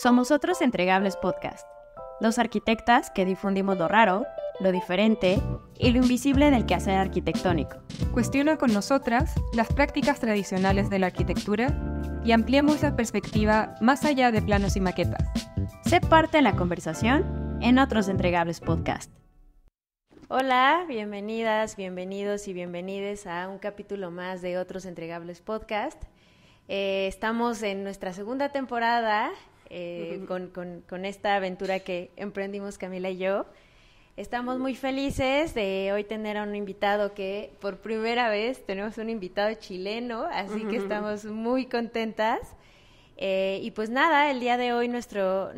Somos Otros Entregables Podcast, los arquitectas que difundimos lo raro, lo diferente y lo invisible del quehacer arquitectónico. Cuestiona con nosotras las prácticas tradicionales de la arquitectura y ampliamos la perspectiva más allá de planos y maquetas. Sé parte de la conversación en Otros Entregables Podcast. Hola, bienvenidas, bienvenidos y bienvenides a un capítulo más de Otros Entregables Podcast. Estamos en nuestra segunda temporada con esta aventura que emprendimos Camila y yo. Estamos muy felices de hoy tener a un invitado que por primera vez tenemos un invitado chileno, así que estamos muy contentas. Y pues nada, el día de hoy nuestro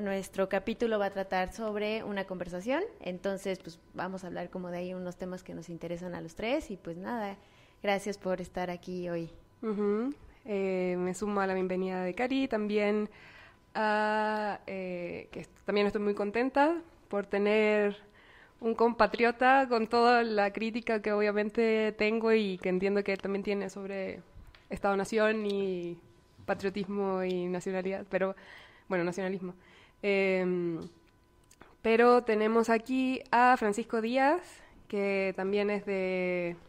capítulo va a tratar sobre una conversación, entonces pues vamos a hablar como de ahí unos temas que nos interesan a los tres y pues nada, gracias por estar aquí hoy. Me sumo a la bienvenida de Cari, también que también estoy muy contenta por tener un compatriota con toda la crítica que obviamente tengo y que entiendo que él también tiene sobre Estado-Nación y patriotismo y nacionalidad, pero bueno, nacionalismo. Pero tenemos aquí a Francisco Díaz, que también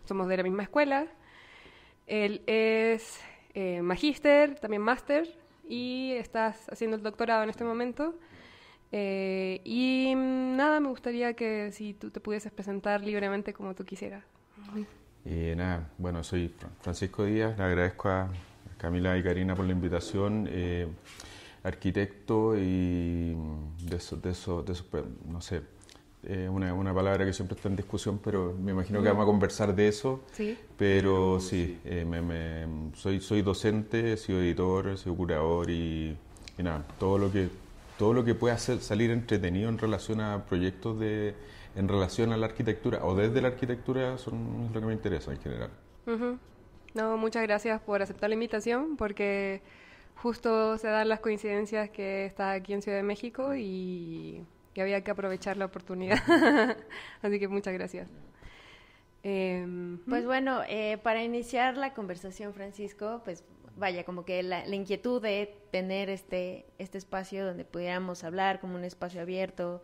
somos de la misma escuela. Él es magíster, también máster, y estás haciendo el doctorado en este momento. Y nada, me gustaría que si tú te pudieses presentar libremente como tú quisieras. Bueno, soy Francisco Díaz, le agradezco a Camila y Karina por la invitación, arquitecto y de eso, no sé, una palabra que siempre está en discusión, pero me imagino que vamos a conversar de eso. ¿Sí? Pero sí, soy docente, he sido editor, he sido curador y nada, todo lo que pueda salir entretenido en relación a proyectos en relación a la arquitectura o desde la arquitectura es lo que me interesa en general. No, muchas gracias por aceptar la invitación, porque justo se dan las coincidencias que estás aquí en Ciudad de México y había que aprovechar la oportunidad. Así que muchas gracias. Pues bueno, para iniciar la conversación, Francisco, pues vaya, como que la inquietud de tener este espacio donde pudiéramos hablar como un espacio abierto,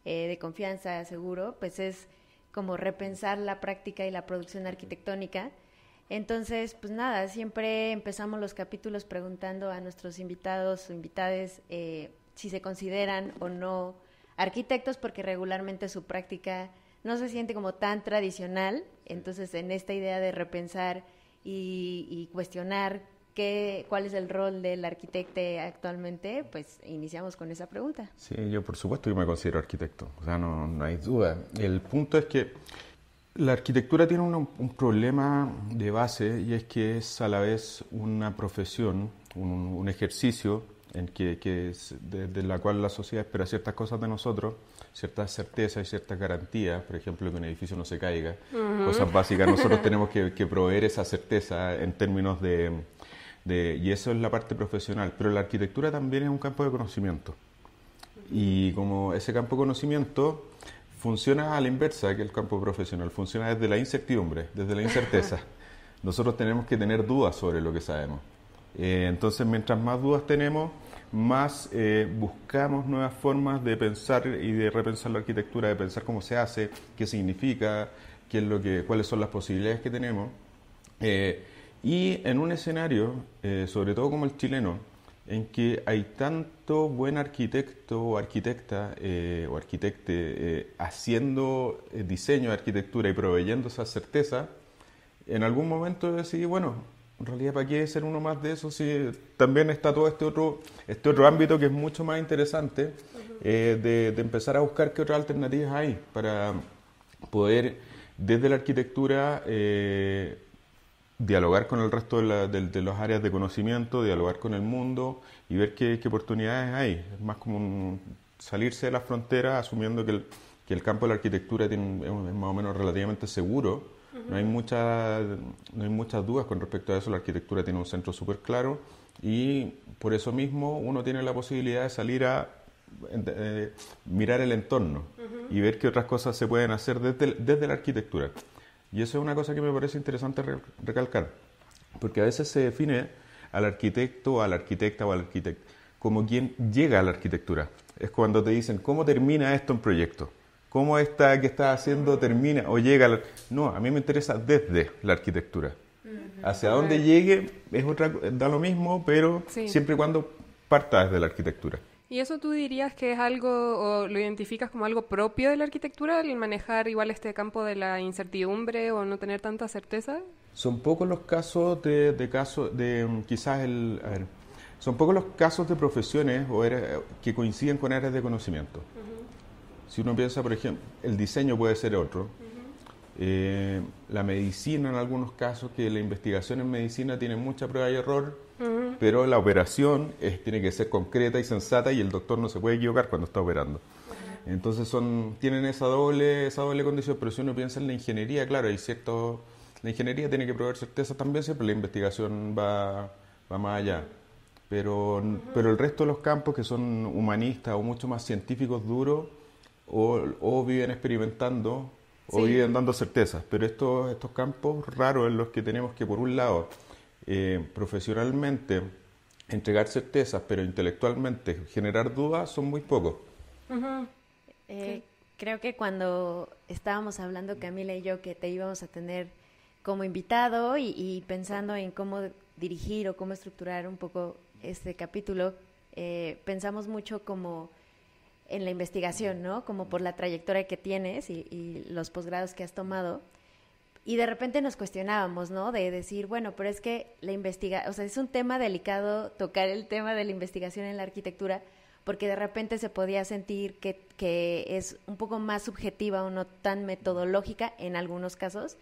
de confianza, seguro, pues es como repensar la práctica y la producción arquitectónica. Entonces, pues nada, siempre empezamos los capítulos preguntando a nuestros invitados o invitades si se consideran o no arquitectos, porque regularmente su práctica no se siente como tan tradicional. Entonces, en esta idea de repensar y cuestionar cuál es el rol del arquitecto actualmente, pues iniciamos con esa pregunta. Sí, yo por supuesto que me considero arquitecto, o sea, no hay duda. El punto es que la arquitectura tiene un problema de base, y es que es a la vez una profesión, un ejercicio desde la cual la sociedad espera ciertas cosas de nosotros, ciertas certezas y ciertas garantías, por ejemplo, que un edificio no se caiga, cosas básicas. Nosotros tenemos que proveer esa certeza en términos y eso es la parte profesional, pero la arquitectura también es un campo de conocimiento, y como ese campo de conocimiento funciona a la inversa que el campo profesional, funciona desde la incertidumbre, desde la incerteza. Nosotros tenemos que tener dudas sobre lo que sabemos. Entonces, mientras más dudas tenemos, más buscamos nuevas formas de pensar y de repensar la arquitectura, de pensar cómo se hace, qué significa, cuáles son las posibilidades que tenemos. Y en un escenario, sobre todo como el chileno, en que hay tanto buen arquitecto o arquitecta o arquitecte haciendo diseño de arquitectura y proveyendo esa certeza, en algún momento decidí, bueno, en realidad, ¿para qué ser uno más de eso si también está todo este otro ámbito que es mucho más interesante, de empezar a buscar qué otras alternativas hay para poder, desde la arquitectura, dialogar con el resto de las áreas de conocimiento, dialogar con el mundo y ver qué oportunidades hay? Es más como salirse de las fronteras, asumiendo que el campo de la arquitectura es más o menos relativamente seguro. No hay muchas dudas con respecto a eso. La arquitectura tiene un centro súper claro, y por eso mismo uno tiene la posibilidad de salir a mirar el entorno y ver qué otras cosas se pueden hacer desde la arquitectura. Y eso es una cosa que me parece interesante recalcar, porque a veces se define al arquitecto, a la arquitecta o al arquitecto como quien llega a la arquitectura. Es cuando te dicen, ¿cómo termina esto en proyecto? ¿Cómo esta que estás haciendo termina o llega a la... No, a mí me interesa desde la arquitectura. Hacia dónde llegue es da lo mismo, pero siempre y cuando parta desde la arquitectura. ¿Y eso tú dirías que es algo, o lo identificas como algo propio de la arquitectura, el manejar igual este campo de la incertidumbre o no tener tanta certeza? Son pocos los casos son pocos los casos de profesiones que coinciden con áreas de conocimiento. Si uno piensa, por ejemplo, el diseño puede ser otro. La medicina en algunos casos, que la investigación en medicina tiene mucha prueba y error, pero la operación tiene que ser concreta y sensata y el doctor no se puede equivocar cuando está operando. Entonces tienen esa doble condición, pero si uno piensa en la ingeniería, claro, la ingeniería tiene que proveer certeza también, siempre la investigación va más allá. Pero el resto de los campos que son humanistas o mucho más científicos duros, o viven experimentando o viven dando certezas, pero estos campos raros en los que tenemos que, por un lado, profesionalmente entregar certezas, pero intelectualmente generar dudas, son muy pocos. Creo que cuando estábamos hablando Camila y yo que te íbamos a tener como invitado y pensando en cómo dirigir o cómo estructurar un poco este capítulo, pensamos mucho como en la investigación, ¿no? Como por la trayectoria que tienes y los posgrados que has tomado. Y de repente nos cuestionábamos, ¿no? De decir, bueno, pero es que o sea, es un tema delicado tocar el tema de la investigación en la arquitectura, porque de repente se podía sentir que es un poco más subjetiva o no tan metodológica en algunos casos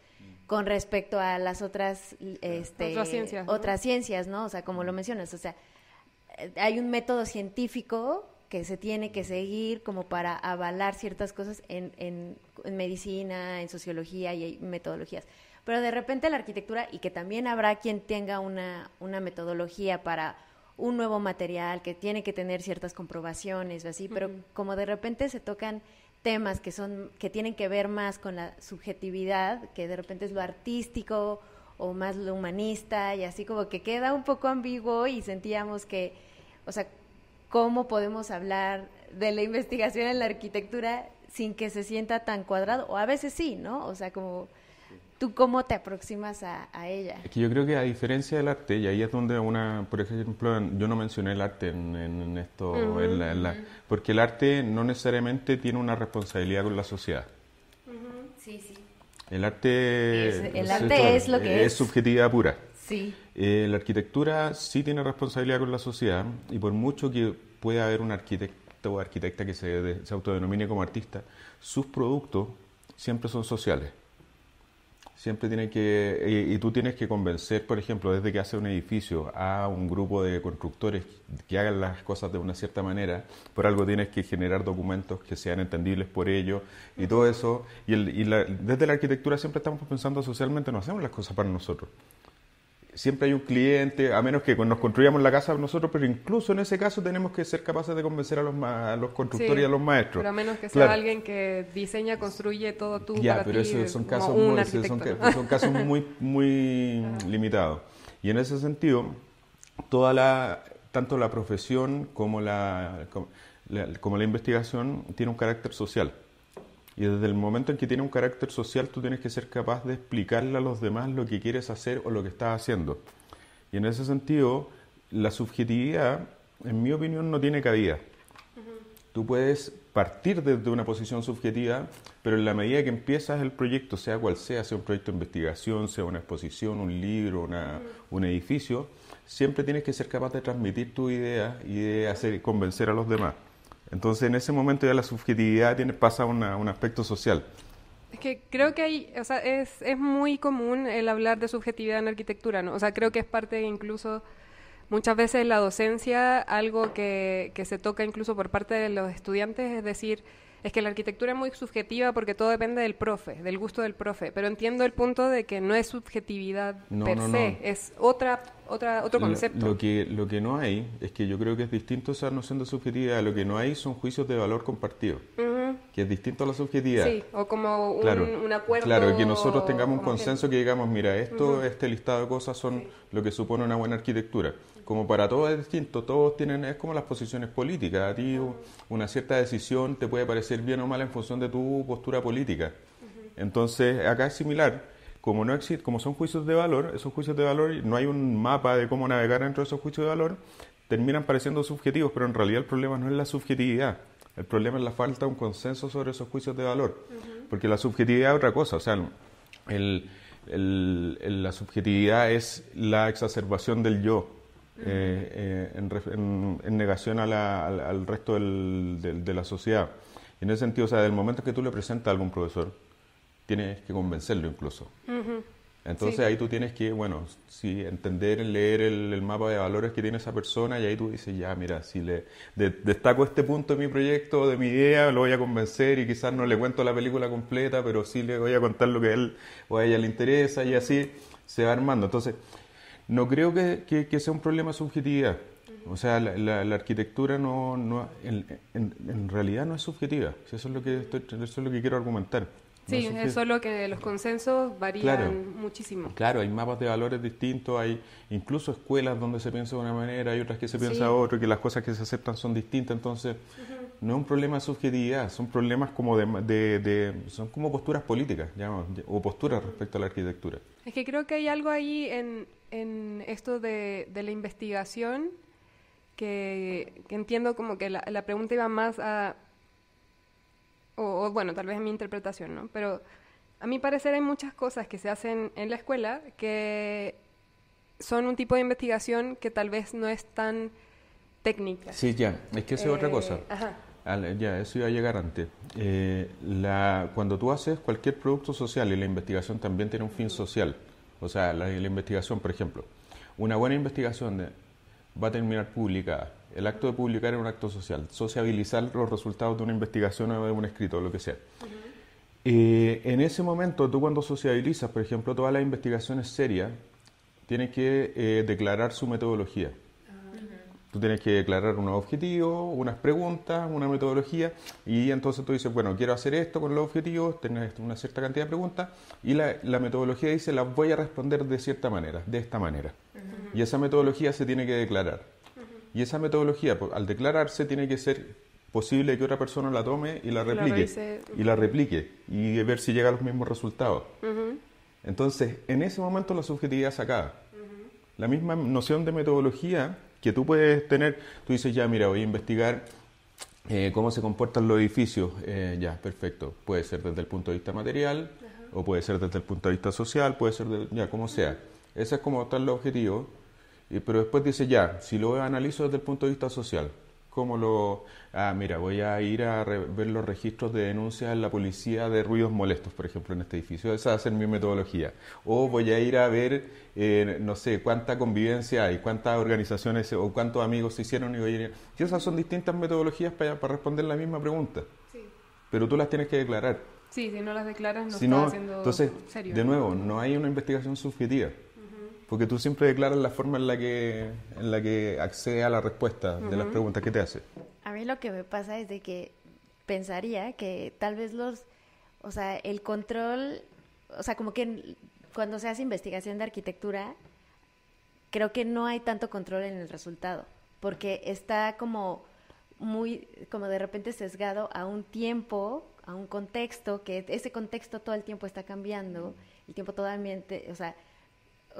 con respecto a las otras otras ciencias, ¿no? O sea, como lo mencionas, o sea, hay un método científico que se tiene que seguir como para avalar ciertas cosas en medicina, en sociología y hay metodologías. Pero de repente la arquitectura, y que también habrá quien tenga una metodología para un nuevo material, que tiene que tener ciertas comprobaciones o así, pero como de repente se tocan temas que tienen que ver más con la subjetividad, que de repente es lo artístico o más lo humanista, y así como que queda un poco ambiguo y sentíamos que, o sea, ¿cómo podemos hablar de la investigación en la arquitectura sin que se sienta tan cuadrado? O a veces sí, ¿no? O sea, como ¿tú cómo te aproximas a ella? Es que yo creo que a diferencia del arte, y ahí es donde por ejemplo, yo no mencioné el arte en esto, porque el arte no necesariamente tiene una responsabilidad con la sociedad. Sí, sí. El arte, es lo que es subjetividad pura. Sí. La arquitectura sí tiene responsabilidad con la sociedad, y por mucho que pueda haber un arquitecto o arquitecta que se autodenomine como artista, sus productos siempre son sociales. Siempre y tú tienes que convencer, por ejemplo, desde que hace un edificio a un grupo de constructores que hagan las cosas de una cierta manera, por algo tienes que generar documentos que sean entendibles por ellos y todo eso. Desde la arquitectura siempre estamos pensando socialmente, no hacemos las cosas para nosotros. Siempre hay un cliente, a menos que nos construyamos la casa nosotros, pero incluso en ese caso tenemos que ser capaces de convencer a los constructores y a los maestros. Pero a menos que sea alguien que diseña, construye todo tú para pero ti, esos son casos son casos muy limitados. Y en ese sentido, tanto la profesión como la investigación tiene un carácter social. Y desde el momento en que tiene un carácter social, tú tienes que ser capaz de explicarle a los demás lo que quieres hacer o lo que estás haciendo. Y en ese sentido, la subjetividad, en mi opinión, no tiene cabida. Tú puedes partir desde una posición subjetiva, pero en la medida que empiezas el proyecto, sea cual sea un proyecto de investigación, sea una exposición, un libro, un edificio, siempre tienes que ser capaz de transmitir tu idea y de convencer a los demás. Entonces, en ese momento ya la subjetividad pasa a un aspecto social. Es que creo que es muy común el hablar de subjetividad en arquitectura, ¿no? O sea, creo que es parte incluso muchas veces en la docencia, algo que se toca incluso por parte de los estudiantes, es decir, es que la arquitectura es muy subjetiva porque todo depende del profe, del gusto del profe, pero entiendo el punto de que no es subjetividad se, es otro concepto. Lo que no hay, es que yo creo que es distinto esa noción de subjetividad, lo que no hay son juicios de valor compartido. que es distinto a la subjetividad. Sí, o como un acuerdo. Claro, que nosotros tengamos un consenso que digamos, mira, esto, este listado de cosas son lo que supone una buena arquitectura. Como para todos es distinto, todos tienen, es como las posiciones políticas. A ti una cierta decisión te puede parecer bien o mal en función de tu postura política. Entonces, acá es similar. Como no existe, como son juicios de valor, esos juicios de valor, no hay un mapa de cómo navegar dentro de esos juicios de valor, terminan pareciendo subjetivos, pero en realidad el problema no es la subjetividad. El problema es la falta de un consenso sobre esos juicios de valor. Porque la subjetividad es otra cosa. O sea, la subjetividad es la exacerbación del yo en negación al resto de la sociedad. En ese sentido, o sea, del momento que tú le presentas a algún profesor, tienes que convencerlo incluso. Entonces ahí tú tienes que, bueno, sí, entender, leer el mapa de valores que tiene esa persona y ahí tú dices, ya, mira, si le destaco este punto de mi proyecto, de mi idea, lo voy a convencer y quizás no le cuento la película completa, pero sí le voy a contar lo que a él o a ella le interesa y así se va armando. Entonces, no creo que sea un problema de subjetividad. O sea, la arquitectura en realidad no es subjetiva. Eso es lo que quiero argumentar. Sí, es solo que los consensos varían muchísimo. Claro, hay mapas de valores distintos, hay incluso escuelas donde se piensa de una manera, hay otras que se piensa de otra, que las cosas que se aceptan son distintas, entonces no es un problema de subjetividad, son problemas como son como posturas políticas, llamamos, o posturas respecto a la arquitectura. Es que creo que hay algo ahí en esto de la investigación que entiendo como que la pregunta iba más a... O bueno, tal vez es mi interpretación, ¿no? Pero a mi parecer hay muchas cosas que se hacen en la escuela que son un tipo de investigación que tal vez no es tan técnica. Sí, ya, es que eso es otra cosa. Ya, eso iba a llegar antes. Cuando tú haces cualquier producto social y la investigación también tiene un fin social, o sea, la investigación, por ejemplo, una buena investigación va a terminar publicada. El acto de publicar es un acto social, sociabilizar los resultados de una investigación o de un escrito, lo que sea. En ese momento, tú cuando sociabilizas, por ejemplo, todas las investigaciones serias, tienes que declarar su metodología. Tú tienes que declarar unos objetivos, unas preguntas, una metodología, y entonces tú dices, bueno, quiero hacer esto con los objetivos, tienes una cierta cantidad de preguntas, y la metodología dice, las voy a responder de cierta manera, de esta manera. Y esa metodología se tiene que declarar. Y esa metodología, al declararse, tiene que ser posible que otra persona la tome y la replique, y ver si llega a los mismos resultados. Entonces, en ese momento la subjetividad se acaba. La misma noción de metodología que tú puedes tener, tú dices, ya, mira, voy a investigar cómo se comportan los edificios. Ya, perfecto. Puede ser desde el punto de vista material, o puede ser desde el punto de vista social, puede ser, ya, como sea. Ese es como tal el objetivo. Pero después dice, ya, si lo analizo desde el punto de vista social, ¿cómo lo...? Mira, voy a ir a ver los registros de denuncias en la policía de ruidos molestos, por ejemplo, en este edificio. Esa va a ser mi metodología. O voy a ir a ver, no sé, cuánta convivencia hay, cuántas organizaciones o cuántos amigos se hicieron. Y esas son distintas metodologías para responder la misma pregunta. Sí. Pero tú las tienes que declarar. Sí, si no las declaras no si estás no, haciendo entonces, serio. De nuevo, no hay una investigación subjetiva. Porque tú siempre declaras la forma en la que accede a la respuesta de las preguntas que te hace. A mí lo que me pasa es de que pensaría que tal vez el control, o sea, como que cuando se hace investigación de arquitectura, creo que no hay tanto control en el resultado, porque está como de repente sesgado a un tiempo, a un contexto, que ese contexto todo el tiempo está cambiando, el tiempo totalmente, o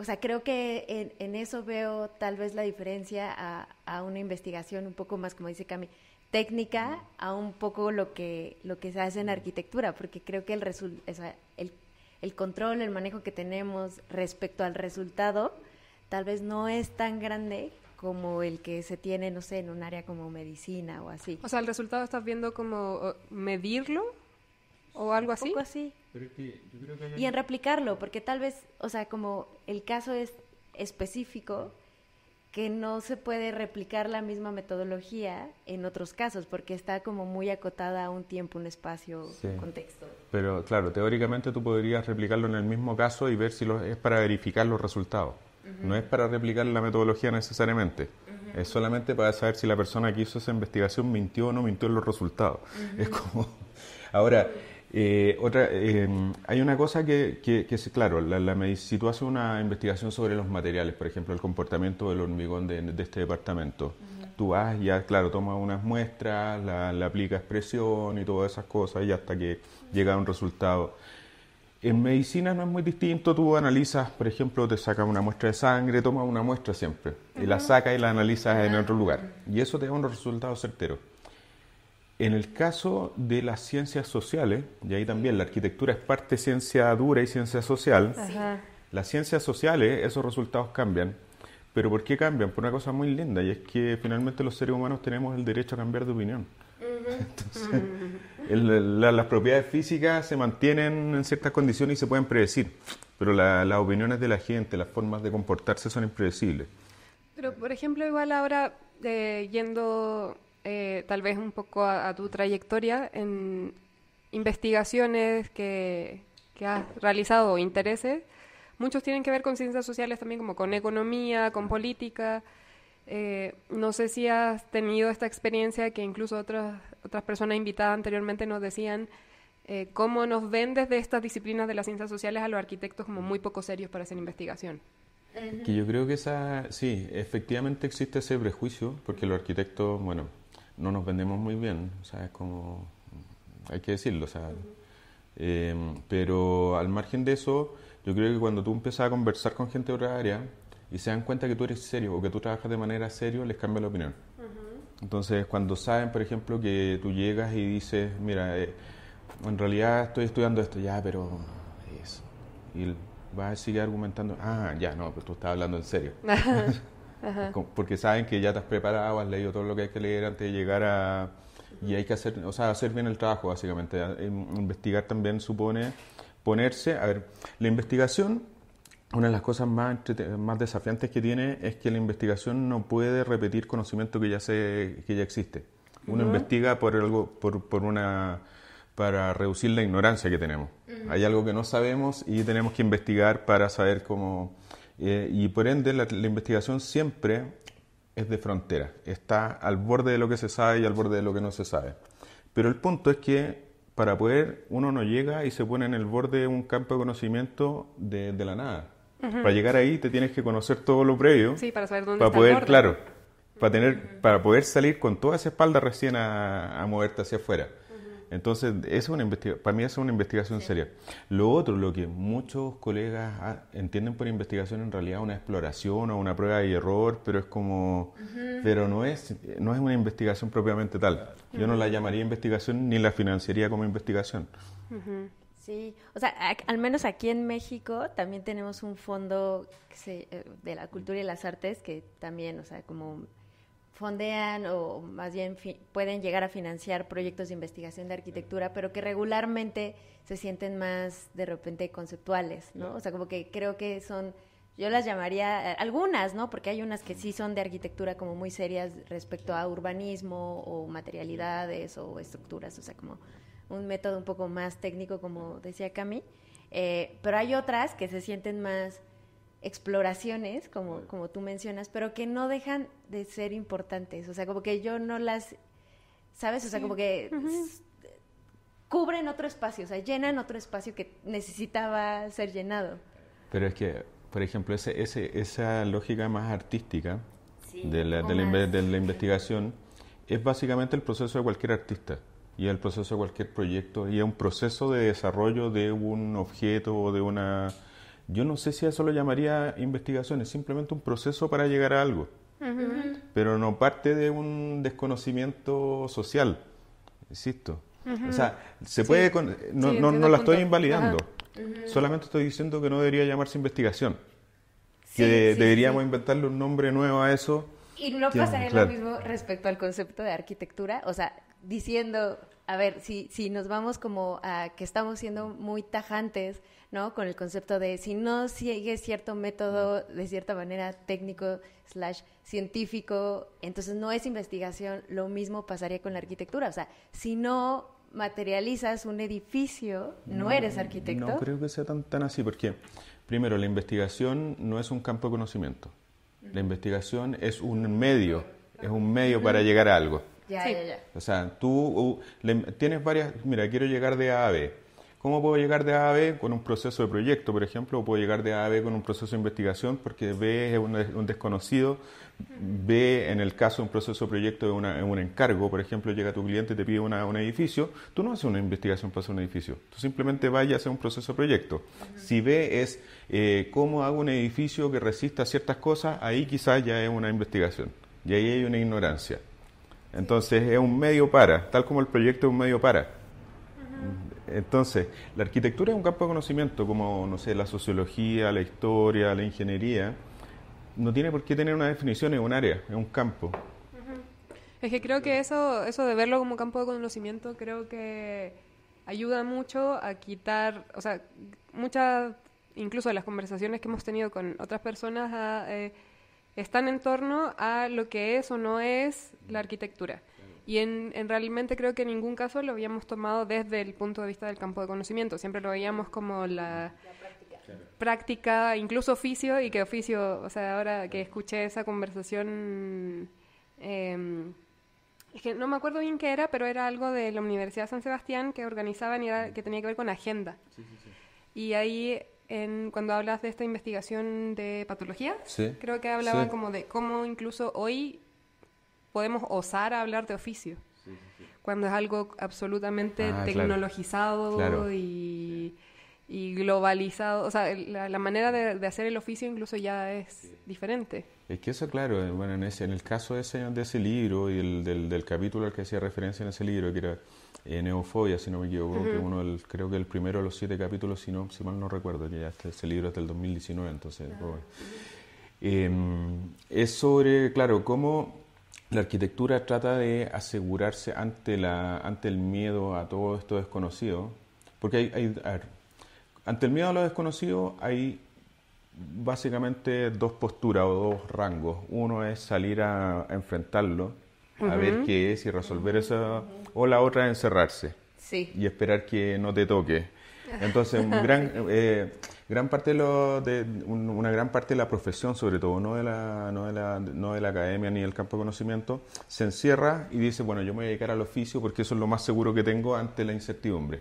sea, creo que en eso veo tal vez la diferencia a una investigación un poco más, como dice Cami, técnica, a un poco lo que se hace en arquitectura, porque creo que el control, el manejo que tenemos respecto al resultado, tal vez no es tan grande como el que se tiene, no sé, en un área como medicina o así. O sea, el resultado estás viendo como medirlo o algo así. Un poco así. Pero es que yo creo que y en replicarlo, porque tal vez, o sea, como el caso es específico, que no se puede replicar la misma metodología en otros casos, porque está como muy acotada a un tiempo, un espacio, un contexto. Pero claro, teóricamente tú podrías replicarlo en el mismo caso y ver si es para verificar los resultados. No es para replicar la metodología necesariamente. Es solamente para saber si la persona que hizo esa investigación mintió o no mintió en los resultados. Es como... Ahora, hay una cosa que es claro, si tú haces una investigación sobre los materiales, por ejemplo, el comportamiento del hormigón de este departamento, tú vas y ya, claro, tomas unas muestras, le aplicas presión y todas esas cosas y hasta que llega a un resultado. En medicina no es muy distinto, tú analizas, por ejemplo, te sacas una muestra de sangre, tomas una muestra siempre, y la sacas y la analizas en otro lugar, y eso te da unos resultados certeros. En el caso de las ciencias sociales, y ahí también la arquitectura es parte ciencia dura y ciencia social, las ciencias sociales, esos resultados cambian. ¿Pero por qué cambian? Por una cosa muy linda, y es que finalmente los seres humanos tenemos el derecho a cambiar de opinión. Entonces, las propiedades físicas se mantienen en ciertas condiciones y se pueden predecir, pero las opiniones de la gente, las formas de comportarse son impredecibles. Pero, por ejemplo, igual ahora, yendo tal vez un poco a tu trayectoria en investigaciones que has realizado o intereses, muchos tienen que ver con ciencias sociales también, como con economía, con política. No sé si has tenido esta experiencia que incluso otras personas invitadas anteriormente nos decían cómo nos ven desde estas disciplinas de las ciencias sociales a los arquitectos como muy poco serios para hacer investigación. Que yo creo que sí, efectivamente existe ese prejuicio, porque los arquitectos, bueno, no nos vendemos muy bien, o sea, es como, hay que decirlo, o sea, pero al margen de eso, yo creo que cuando tú empiezas a conversar con gente de otra área y se dan cuenta que tú eres serio o que tú trabajas de manera seria, les cambia la opinión. Entonces, cuando saben, por ejemplo, que tú llegas y dices, mira, en realidad estoy estudiando esto, ya, pero eso. Y vas a seguir argumentando, ya, no, pero tú estás hablando en serio. Porque saben que ya te has preparado, has leído todo lo que hay que leer antes de llegar a... Y hay que hacer bien el trabajo, básicamente. Investigar también supone ponerse... A ver, la investigación, una de las cosas más desafiantes que tiene es que la investigación no puede repetir conocimiento que ya existe. Uno investiga para reducir la ignorancia que tenemos. Hay algo que no sabemos y tenemos que investigar para saber cómo... y por ende la investigación siempre es de frontera, está al borde de lo que se sabe y al borde de lo que no se sabe. Pero el punto es que para poder, uno no llega y se pone en el borde de un campo de conocimiento de la nada. Para llegar ahí te tienes que conocer todo lo previo. Sí, para saber dónde para está poder, el borde. claro, para poder salir con toda esa espalda recién a moverte hacia afuera. Entonces, para mí eso es una investigación seria. Lo otro, lo que muchos colegas entienden por investigación en realidad es una exploración o una prueba y error, pero es como... Pero no es una investigación propiamente tal. Yo no la llamaría investigación ni la financiaría como investigación. Sí, o sea, al menos aquí en México también tenemos un fondo de la cultura y las artes que también, o sea, como... fondean o más bien pueden llegar a financiar proyectos de investigación de arquitectura, pero que regularmente se sienten más de repente conceptuales, ¿no? O sea, como que creo que yo las llamaría, algunas, ¿no? Porque hay unas que sí son de arquitectura como muy serias respecto a urbanismo o materialidades o estructuras, o sea, como un método un poco más técnico, como decía Cami, pero hay otras que se sienten más exploraciones, como tú mencionas, pero que no dejan de ser importantes, o sea, como que yo no las, ¿sabes? O sea, como que cubren otro espacio, o sea, llenan otro espacio que necesitaba ser llenado. Pero es que, por ejemplo, esa lógica más artística de la investigación es básicamente el proceso de cualquier artista y el proceso de cualquier proyecto y es un proceso de desarrollo de un objeto o de una... Yo no sé si eso lo llamaría investigación, es simplemente un proceso para llegar a algo, pero no parte de un desconocimiento social, insisto. O sea, se puede, no la estoy invalidando, solamente estoy diciendo que no debería llamarse investigación, que deberíamos inventarle un nombre nuevo a eso. Y no pasaría lo mismo respecto al concepto de arquitectura, o sea, diciendo, a ver, si nos vamos como a que estamos siendo muy tajantes, ¿no? Con el concepto de si no sigue cierto método de cierta manera técnico / científico, entonces no es investigación, lo mismo pasaría con la arquitectura, o sea, si no materializas un edificio, no eres arquitecto. No creo que sea tan así, porque primero, la investigación no es un campo de conocimiento. La investigación es un medio para llegar a algo. Ya, Sí. ya, ya. O sea, tú tienes varias, mira, quiero llegar de A a B. ¿Cómo puedo llegar de A a B? Con un proceso de proyecto, por ejemplo, o puedo llegar de A a B con un proceso de investigación, porque B es un desconocido. B, en el caso de un proceso de proyecto, es un encargo. Por ejemplo, llega tu cliente y te pide un edificio. Tú no haces una investigación para hacer un edificio. Tú simplemente vas y haces un proceso de proyecto. Si B es cómo hago un edificio que resista ciertas cosas, ahí quizás ya es una investigación. Y ahí hay una ignorancia. Entonces es un medio para, tal como el proyecto es un medio para. Entonces, la arquitectura es un campo de conocimiento, como, no sé, la sociología, la historia, la ingeniería. No tiene por qué tener una definición, es un área, es un campo. Es que creo que eso de verlo como campo de conocimiento, creo que ayuda mucho a quitar, o sea, muchas, incluso de las conversaciones que hemos tenido con otras personas, están en torno a lo que es o no es la arquitectura. Y en realmente creo que en ningún caso lo habíamos tomado desde el punto de vista del campo de conocimiento. Siempre lo veíamos como la práctica, incluso oficio, y que oficio, o sea, ahora que escuché esa conversación, es que no me acuerdo bien qué era, pero era algo de la Universidad de San Sebastián que organizaban y era, que tenía que ver con agenda. Y ahí, cuando hablas de esta investigación de patología, Sí. creo que hablaban Sí. como de cómo incluso hoy podemos osar a hablar de oficio, cuando es algo absolutamente Claro. tecnologizado Claro. y globalizado. O sea, la manera de hacer el oficio incluso ya es diferente. Es que eso, claro, bueno, en el caso de ese libro y del capítulo al que hacía referencia en ese libro, que era Neofobia, si no me equivoco, que creo que el primero de los 7 capítulos, si mal no recuerdo, que ya ese libro es del 2019, entonces, bueno. Es sobre, claro, cómo la arquitectura trata de asegurarse ante el miedo a todo esto desconocido, porque a ver, ante el miedo a lo desconocido hay básicamente dos posturas o dos rangos. Uno es salir a enfrentarlo, a ver qué es y resolver eso, o la otra es encerrarse Sí. y esperar que no te toque. Entonces, gran parte una gran parte de la profesión, sobre todo, no de la academia ni del campo de conocimiento, se encierra y dice, bueno, yo me voy a dedicar al oficio porque eso es lo más seguro que tengo ante la incertidumbre.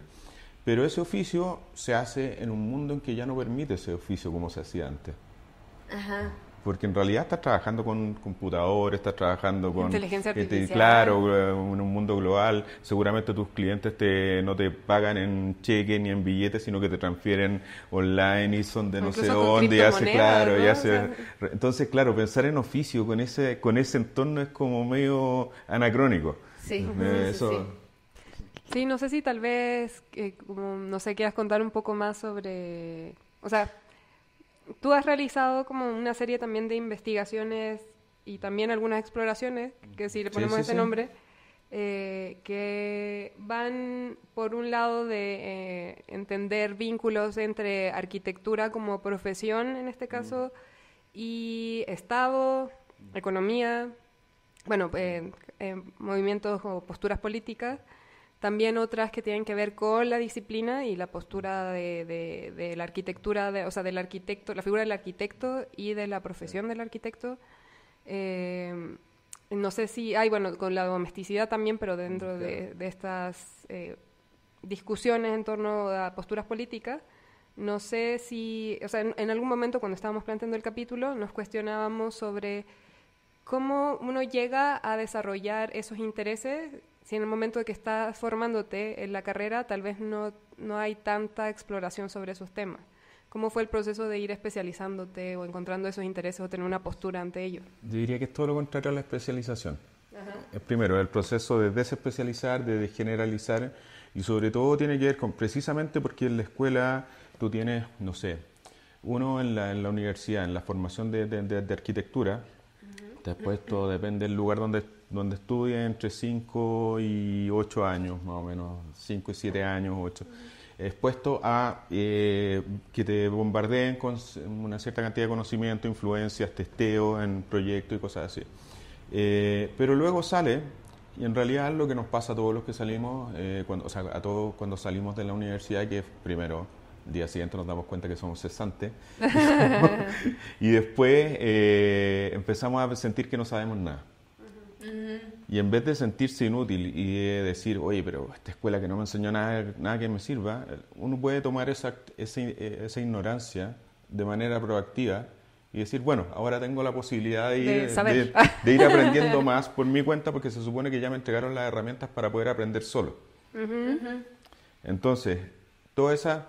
Pero ese oficio se hace en un mundo en que ya no permite ese oficio como se hacía antes. Ajá. Porque en realidad estás trabajando con computadores, estás trabajando con... Inteligencia artificial. Claro, en un mundo global. Seguramente tus clientes no te pagan en cheque ni en billetes, sino que te transfieren online y son de no sé Incluso con dónde. Y hace, criptomonedas, claro, ¿no? y O hace... sea, Entonces, claro, pensar en oficio con ese entorno es como medio anacrónico. Sí. Eso... Sí. sí, no sé si tal vez, como, no sé, quieras contar un poco más sobre... O sea, tú has realizado como una serie también de investigaciones y también algunas exploraciones, que si le ponemos sí, ese sí. nombre, que van por un lado de entender vínculos entre arquitectura como profesión, en este caso, y Estado, economía, bueno, movimientos o posturas políticas. También otras que tienen que ver con la disciplina y la postura de la arquitectura, o sea, del arquitecto, la figura del arquitecto y de la profesión del arquitecto. No sé si hay, bueno, con la domesticidad también, pero dentro de estas discusiones en torno a posturas políticas, no sé si, o sea, en algún momento cuando estábamos planteando el capítulo nos cuestionábamos sobre cómo uno llega a desarrollar esos intereses si en el momento de que estás formándote en la carrera tal vez no hay tanta exploración sobre esos temas. ¿Cómo fue el proceso de ir especializándote o encontrando esos intereses o tener una postura ante ellos? Yo diría que es todo lo contrario a la especialización. Es primero el proceso de desespecializar, de desgeneralizar, y sobre todo tiene que ver con, precisamente porque en la escuela tú tienes, no sé, uno en la universidad, en la formación de arquitectura, después todo depende del lugar donde estudias, entre 5 y 8 años, más o menos, 5 y 7 años, 8. Expuesto a que te bombardeen con una cierta cantidad de conocimiento, influencias, testeo en proyectos y cosas así. Pero luego sale, y en realidad lo que nos pasa a todos los que salimos, a todos cuando salimos de la universidad, que es primero el día siguiente nos damos cuenta que somos cesantes. Y después empezamos a sentir que no sabemos nada. Y en vez de sentirse inútil y de decir, oye, pero esta escuela que no me enseñó nada que me sirva, uno puede tomar esa ignorancia de manera proactiva y decir, bueno, ahora tengo la posibilidad de ir aprendiendo más por mi cuenta, porque se supone que ya me entregaron las herramientas para poder aprender solo. Entonces, toda esa...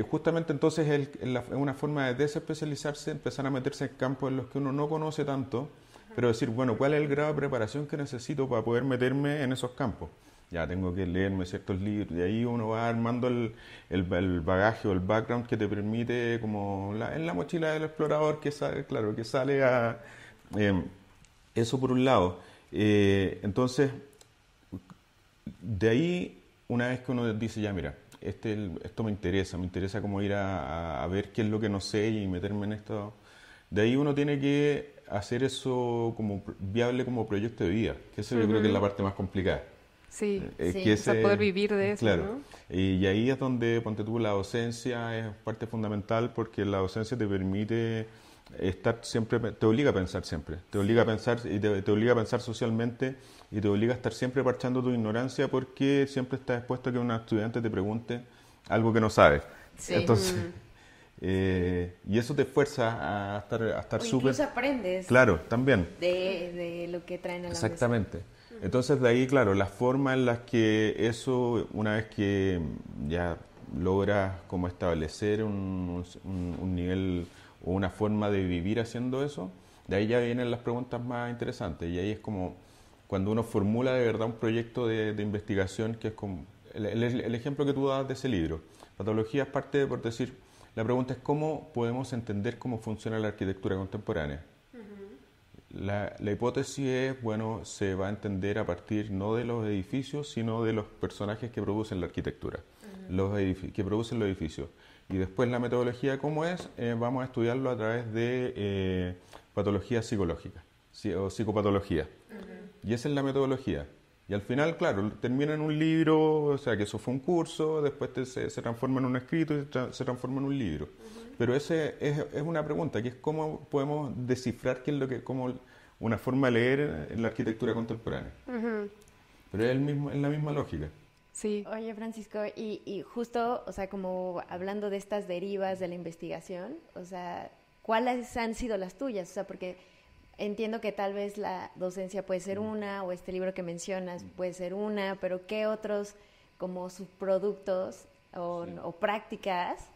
justamente entonces es una forma de desespecializarse, empezar a meterse en campos en los que uno no conoce tanto, pero decir, bueno, ¿cuál es el grado de preparación que necesito para poder meterme en esos campos? Ya tengo que leerme ciertos libros, y ahí uno va armando el bagaje o el background que te permite, como en la mochila del explorador, que sale, claro, que sale a... eso por un lado. Entonces, de ahí, una vez que uno dice, ya mira, esto me interesa como ir a ver qué es lo que no sé y meterme en esto. De ahí uno tiene que hacer eso como viable como proyecto de vida, que eso yo creo que es la parte más complicada. Sí, que o sea, poder vivir de eso, claro, ¿no? Y ahí es donde, ponte tú, la docencia es parte fundamental, porque la docencia te permite estar siempre, te obliga a pensar siempre, te obliga a pensar y te obliga a pensar socialmente, y te obliga a estar siempre parchando tu ignorancia, porque siempre estás expuesto a que un estudiante te pregunte algo que no sabe. Sí. Entonces, y eso te fuerza a estar súper... Incluso aprendes. Claro, también. De lo que traen a la Exactamente. Mesa. Entonces, de ahí, claro, la forma en la que eso, una vez que ya logras como establecer un nivel o una forma de vivir haciendo eso, de ahí ya vienen las preguntas más interesantes. Y ahí es como cuando uno formula de verdad un proyecto de investigación, que es como el ejemplo que tú das de ese libro. Patología es parte por decir, la pregunta es cómo podemos entender cómo funciona la arquitectura contemporánea. La hipótesis es, bueno, se va a entender a partir no de los edificios, sino de los personajes que producen la arquitectura, que producen los edificios. Y después la metodología, ¿cómo es? Vamos a estudiarlo a través de patología psicológica o psicopatología. Y esa es la metodología. Y al final, claro, termina en un libro, o sea, que eso fue un curso, después se transforma en un escrito y se transforma en un libro. Pero ese es una pregunta, que es cómo podemos descifrar qué es lo que, como una forma de leer en la arquitectura contemporánea. Pero es la misma lógica. Sí. Oye, Francisco, y justo, o sea, como hablando de estas derivas de la investigación, o sea, ¿cuáles han sido las tuyas? O sea, porque entiendo que tal vez la docencia puede ser una, o este libro que mencionas puede ser una, pero ¿qué otros como subproductos o prácticas?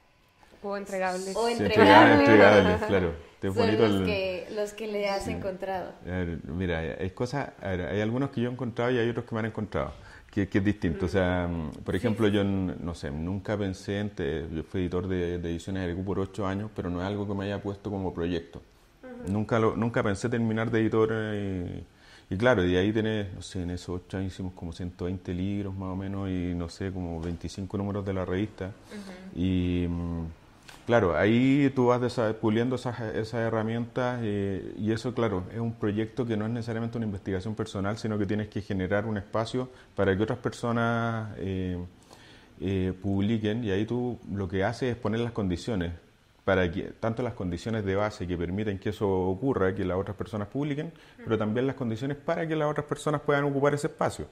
O entregables. O entregables, claro. Son los que le has encontrado. Mira, hay algunos que yo he encontrado y hay otros que me han encontrado, que es distinto. O sea, por ejemplo, yo no sé, nunca pensé yo fui editor de ediciones de Arecu por 8 años, pero no es algo que me haya puesto como proyecto. Nunca pensé terminar de editor y claro, y ahí tenés, no sé, en esos 8 años hicimos como 120 libros más o menos y no sé, como 25 números de la revista. Y claro, ahí tú vas puliendo esas herramientas y eso, claro, es un proyecto que no es necesariamente una investigación personal, sino que tienes que generar un espacio para que otras personas publiquen, y ahí tú lo que haces es poner las condiciones, para que tanto las condiciones de base que permiten que eso ocurra, que las otras personas publiquen, pero también las condiciones para que las otras personas puedan ocupar ese espacio.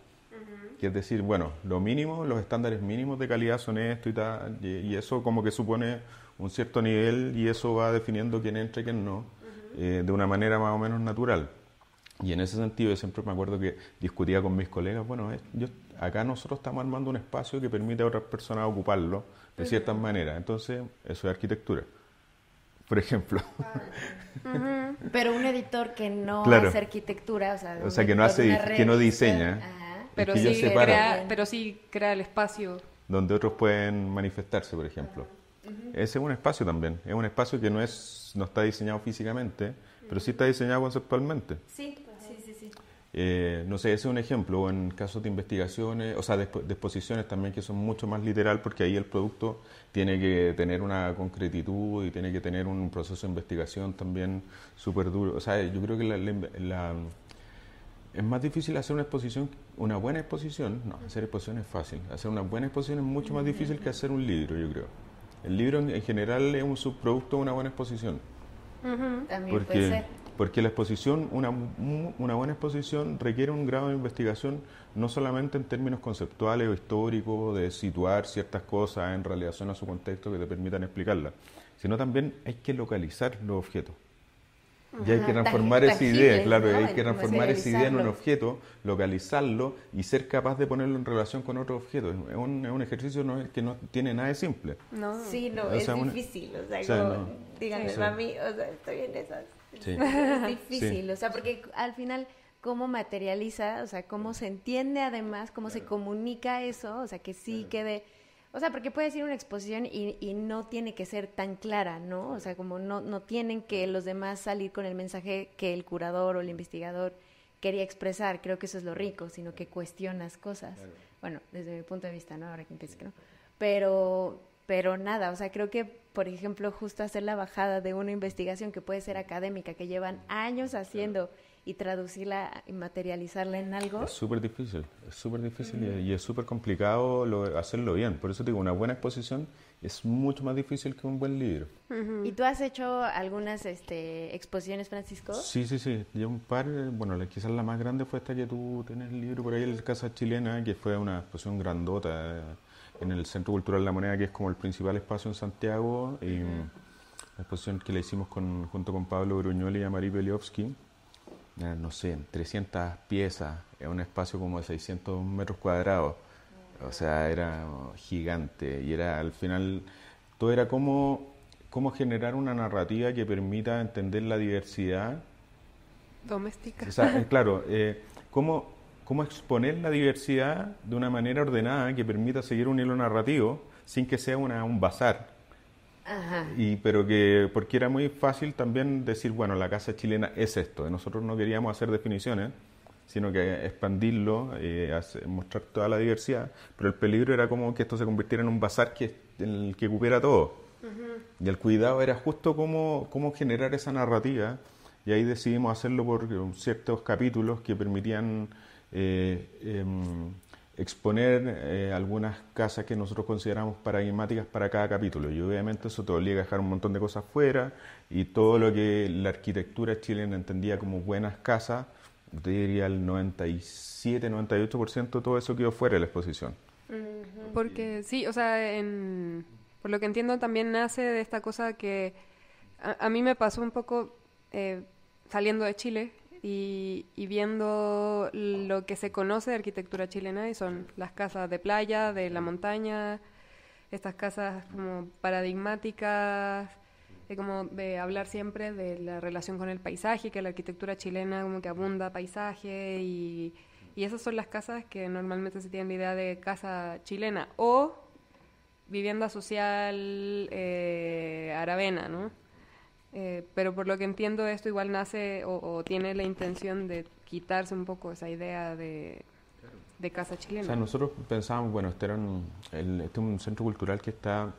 Que es decir, bueno, lo mínimo, los estándares mínimos de calidad son esto y tal, y eso como que supone un cierto nivel, y eso va definiendo quién entra y quién no, de una manera más o menos natural. Y en ese sentido yo siempre me acuerdo que discutía con mis colegas, bueno, acá nosotros estamos armando un espacio que permite a otras personas ocuparlo de ciertas maneras, entonces eso es arquitectura, por ejemplo. Pero un editor que no claro. hace arquitectura, o sea que no hace, que no diseña, pero sí crea el espacio donde otros pueden manifestarse, por ejemplo. Ese es un espacio también, es un espacio que no está diseñado físicamente, pero sí está diseñado conceptualmente. Sí. No sé, ese es un ejemplo, o en casos de investigaciones, o sea, de exposiciones también, que son mucho más literal, porque ahí el producto tiene que tener una concretitud y tiene que tener un proceso de investigación también súper duro. O sea, yo creo que es más difícil hacer una buena exposición. No, hacer exposición es fácil. Hacer una buena exposición es mucho más difícil que hacer un libro, yo creo. El libro en general es un subproducto de una buena exposición. También puede ser. Porque la exposición, una buena exposición requiere un grado de investigación no solamente en términos conceptuales o históricos, de situar ciertas cosas en relación a su contexto que te permitan explicarlas, sino también hay que localizar los objetos. Y hay que transformar esa idea, claro, ¿no? hay que transformar esa idea en un Materializarlo. objeto, localizarlo y ser capaz de ponerlo en relación con otro objeto. Es un ejercicio que no tiene nada de simple. No. Sí, no, O es sea, difícil, o sea, o sea, como, no. díganme, Sí. mami, o sea, estoy en esas. Sí. Es difícil, o sea, porque al final, ¿cómo materializa? O sea, ¿cómo se entiende además? ¿Cómo se comunica eso? O sea, que sí quede... O sea, porque puedes ir a una exposición y no tiene que ser tan clara, ¿no? O sea, como no tienen que los demás salir con el mensaje que el curador o el investigador quería expresar. Creo que eso es lo rico, sino que cuestionas cosas. Bueno, desde mi punto de vista, ¿no? Ahora que empieces que no. Pero nada, o sea, creo que, por ejemplo, justo hacer la bajada de una investigación que puede ser académica, que llevan años haciendo, y traducirla y materializarla en algo. Es súper difícil y es súper complicado hacerlo bien. Por eso te digo, una buena exposición es mucho más difícil que un buen libro. ¿Y tú has hecho algunas exposiciones, Francisco? Sí. Yo un par, bueno, quizás la más grande fue esta que tú tenés el libro por ahí, el Casa Chilena, que fue una exposición grandota en el Centro Cultural La Moneda, que es como el principal espacio en Santiago. Y la exposición que la hicimos junto con Pablo Bruñoli y Amari Beliowski. No sé, 300 piezas, en un espacio como de 600 metros cuadrados. O sea, era gigante y era al final, todo era cómo generar una narrativa que permita entender la diversidad. Doméstica. O sea, claro, cómo exponer la diversidad de una manera ordenada que permita seguir un hilo narrativo sin que sea un bazar. Ajá. Porque era muy fácil también decir, bueno, la casa chilena es esto. Nosotros no queríamos hacer definiciones, sino que expandirlo, mostrar toda la diversidad. Pero el peligro era como que esto se convirtiera en un bazar en el que cupiera todo. Y el cuidado era justo cómo generar esa narrativa. Y ahí decidimos hacerlo por ciertos capítulos que permitían exponer algunas casas que nosotros consideramos paradigmáticas para cada capítulo, y obviamente eso te obliga a dejar un montón de cosas fuera, y todo lo que la arquitectura chilena entendía como buenas casas, te diría el 97-98% de todo eso quedó fuera de la exposición. Porque sí, o sea, por lo que entiendo también nace de esta cosa que a mí me pasó un poco saliendo de Chile y viendo lo que se conoce de arquitectura chilena, y son las casas de playa, de la montaña, estas casas como paradigmáticas, como de hablar siempre de la relación con el paisaje, que la arquitectura chilena como que abunda paisaje, y esas son las casas que normalmente se tienen la idea de casa chilena o vivienda social aravena, ¿no? Pero por lo que entiendo, esto igual nace o tiene la intención de quitarse un poco esa idea de casa chilena. O sea, nosotros pensábamos, bueno, este es un centro cultural que está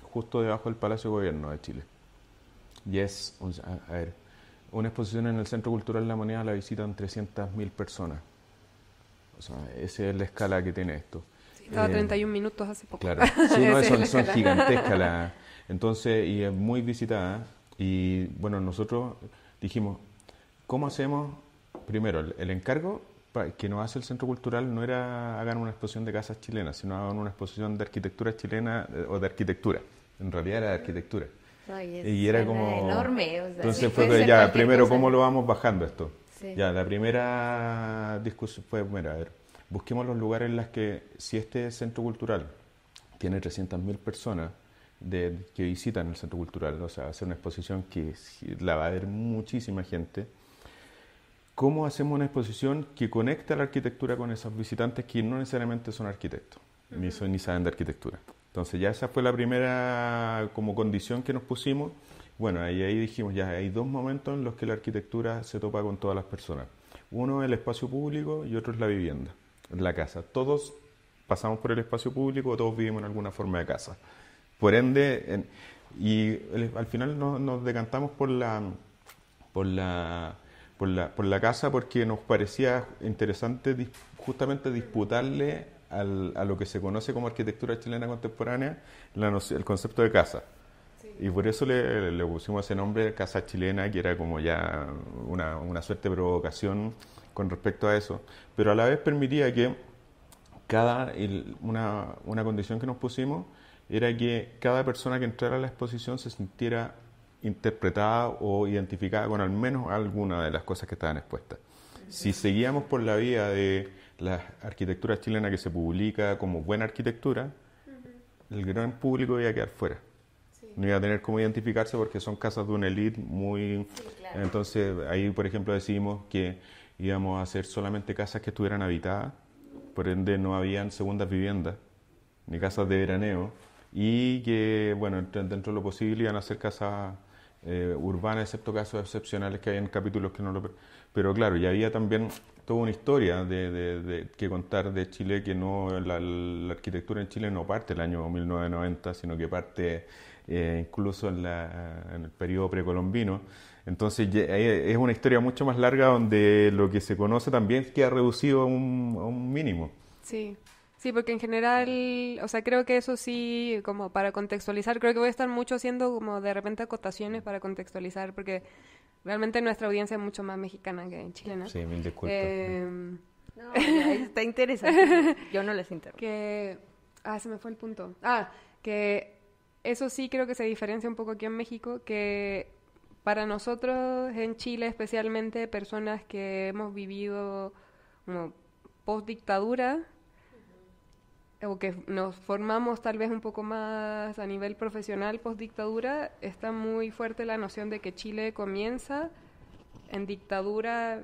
justo debajo del Palacio de Gobierno de Chile. Y es, una exposición en el Centro Cultural La Moneda la visitan 300.000 personas. O sea, esa es la escala que tiene esto. Sí, estaba 31 minutos hace poco. Claro, sí, no, son gigantescas. Entonces, y es muy visitada. Y bueno, nosotros dijimos, ¿cómo hacemos? Primero, el encargo que nos hace el Centro Cultural no era hagan una exposición de casas chilenas, sino hagan una exposición de arquitectura chilena o de arquitectura. En realidad era de arquitectura. Ay, Y era como enorme. O sea, entonces sí, fue puede ser ya, cualquier primero, cosa. ¿cómo lo vamos bajando esto? Sí. Ya, la primera discusión fue, bueno, a ver, busquemos los lugares en los que, si este centro cultural tiene 300.000 personas que visitan el centro cultural, o sea, hacer una exposición que la va a ver muchísima gente, ¿cómo hacemos una exposición que conecte a la arquitectura con esos visitantes que no necesariamente son arquitectos, ni saben de arquitectura? Entonces ya esa fue la primera como condición que nos pusimos. Bueno, ahí dijimos, ya hay dos momentos en los que la arquitectura se topa con todas las personas. Uno es el espacio público y otro es la vivienda, la casa. Todos pasamos por el espacio público, todos vivimos en alguna forma de casa. Por ende, al final nos decantamos por la casa porque nos parecía interesante justamente disputarle a lo que se conoce como arquitectura chilena contemporánea el concepto de casa. Y por eso le pusimos ese nombre, Casa Chilena, que era como ya una suerte de provocación con respecto a eso. Pero a la vez permitía que una condición que nos pusimos era que cada persona que entrara a la exposición se sintiera interpretada o identificada con al menos alguna de las cosas que estaban expuestas. Si seguíamos por la vía de la arquitectura chilena que se publica como buena arquitectura, el gran público iba a quedar fuera. No iba a tener cómo identificarse porque son casas de una élite muy... Sí, claro. Entonces ahí, por ejemplo, decidimos que íbamos a hacer solamente casas que estuvieran habitadas, por ende no habían segundas viviendas, ni casas de veraneo, y que, bueno, dentro de lo posible iban a ser casas urbanas, excepto casos excepcionales que hay en capítulos que no lo... Pero claro, ya había también toda una historia que contar de Chile, que no la arquitectura en Chile no parte el año 1990, sino que parte incluso en el periodo precolombino. Entonces es una historia mucho más larga donde lo que se conoce también queda reducido a un mínimo. Sí. Sí, porque en general, o sea, creo que eso sí, como para contextualizar, creo que voy a estar mucho haciendo como de repente acotaciones para contextualizar, porque realmente nuestra audiencia es mucho más mexicana que chilena. Sí, mil disculpas. No, está interesante. Yo no les interrumpo. Se me fue el punto. Que eso sí creo que se diferencia un poco aquí en México, que para nosotros en Chile especialmente, personas que hemos vivido como post-dictadura, o que nos formamos tal vez un poco más a nivel profesional post-dictadura, está muy fuerte la noción de que Chile comienza en dictadura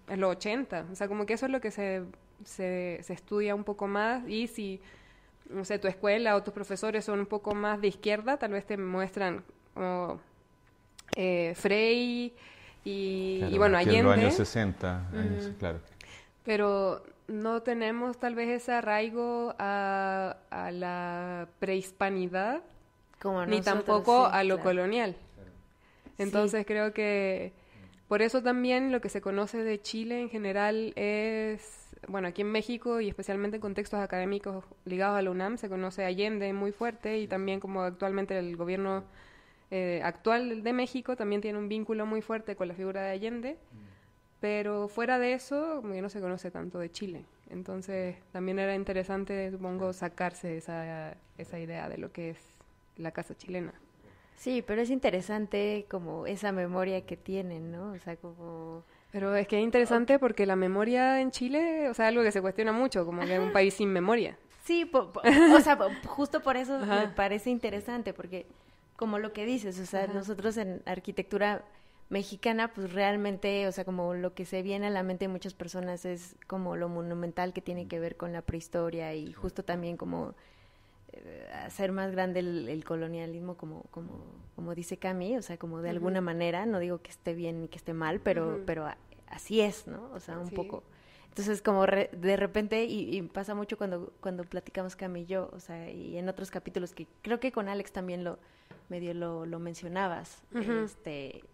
en los 80. O sea, como que eso es lo que se estudia un poco más, y si, no sé, tu escuela o tus profesores son un poco más de izquierda, tal vez te muestran como Frei y bueno, Allende. En los años 60, claro. Pero no tenemos tal vez ese arraigo a la prehispanidad, como ni nosotros, tampoco sí, a lo claro. colonial. Entonces creo que por eso también lo que se conoce de Chile en general es, bueno, aquí en México y especialmente en contextos académicos ligados a la UNAM, se conoce a Allende muy fuerte, y también como actualmente el gobierno actual de México también tiene un vínculo muy fuerte con la figura de Allende. Pero fuera de eso, como que no se conoce tanto de Chile. Entonces, también era interesante, supongo, sacarse esa idea de lo que es la casa chilena. Sí, pero es interesante como esa memoria que tienen, ¿no? O sea, como... Pero es que es interesante porque la memoria en Chile, o sea, algo que se cuestiona mucho, como que es un país sin memoria. Sí, o sea, justo por eso Ajá. me parece interesante, porque como lo que dices, o sea, nosotros en arquitectura mexicana, pues realmente, o sea, como lo que se viene a la mente de muchas personas es como lo monumental que tiene que ver con la prehistoria, y justo también como hacer más grande el colonialismo, como dice Cami, o sea, como de alguna manera, no digo que esté bien ni que esté mal, pero así es, ¿no? O sea, un poco. Entonces, como de repente, y pasa mucho cuando platicamos Cami y yo, o sea, y en otros capítulos que creo que con Alex también medio lo mencionabas.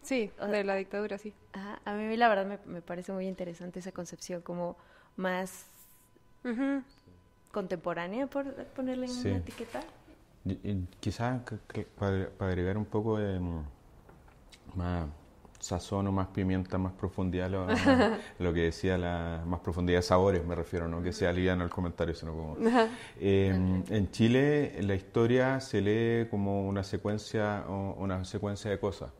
Sí, de la dictadura, sí. Ajá, a mí la verdad me parece muy interesante esa concepción como más contemporánea, por ponerle una etiqueta. Quizás para agregar un poco de más sazón o más pimienta, más profundidad, lo que decía, más profundidad de sabores me refiero, no que sea liviano el comentario, sino como... en Chile la historia se lee como una secuencia de cosas,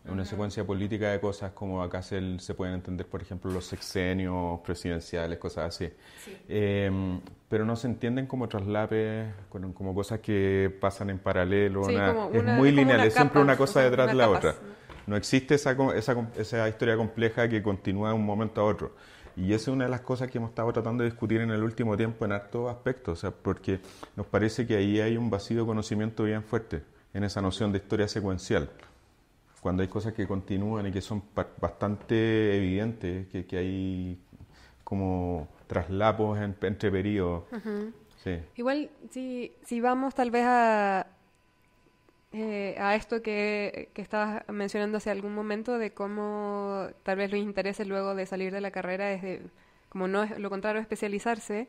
una secuencia política de cosas, como acá se pueden entender, por ejemplo, los sexenios presidenciales, cosas así. Sí. Pero no se entienden como traslapes, como cosas que pasan en paralelo, sí, es muy lineal, es siempre una cosa detrás de la otra. No existe esa historia compleja que continúa de un momento a otro. Y esa es una de las cosas que hemos estado tratando de discutir en el último tiempo en hartos aspectos, o sea, porque nos parece que ahí hay un vacío de conocimiento bien fuerte, en esa noción de historia secuencial. Cuando hay cosas que continúan y que son bastante evidentes, que hay como traslapos entre periodos. Sí. Igual, si vamos tal vez a esto que estabas mencionando hace algún momento, de cómo tal vez los intereses luego de salir de la carrera es como no es lo contrario, especializarse,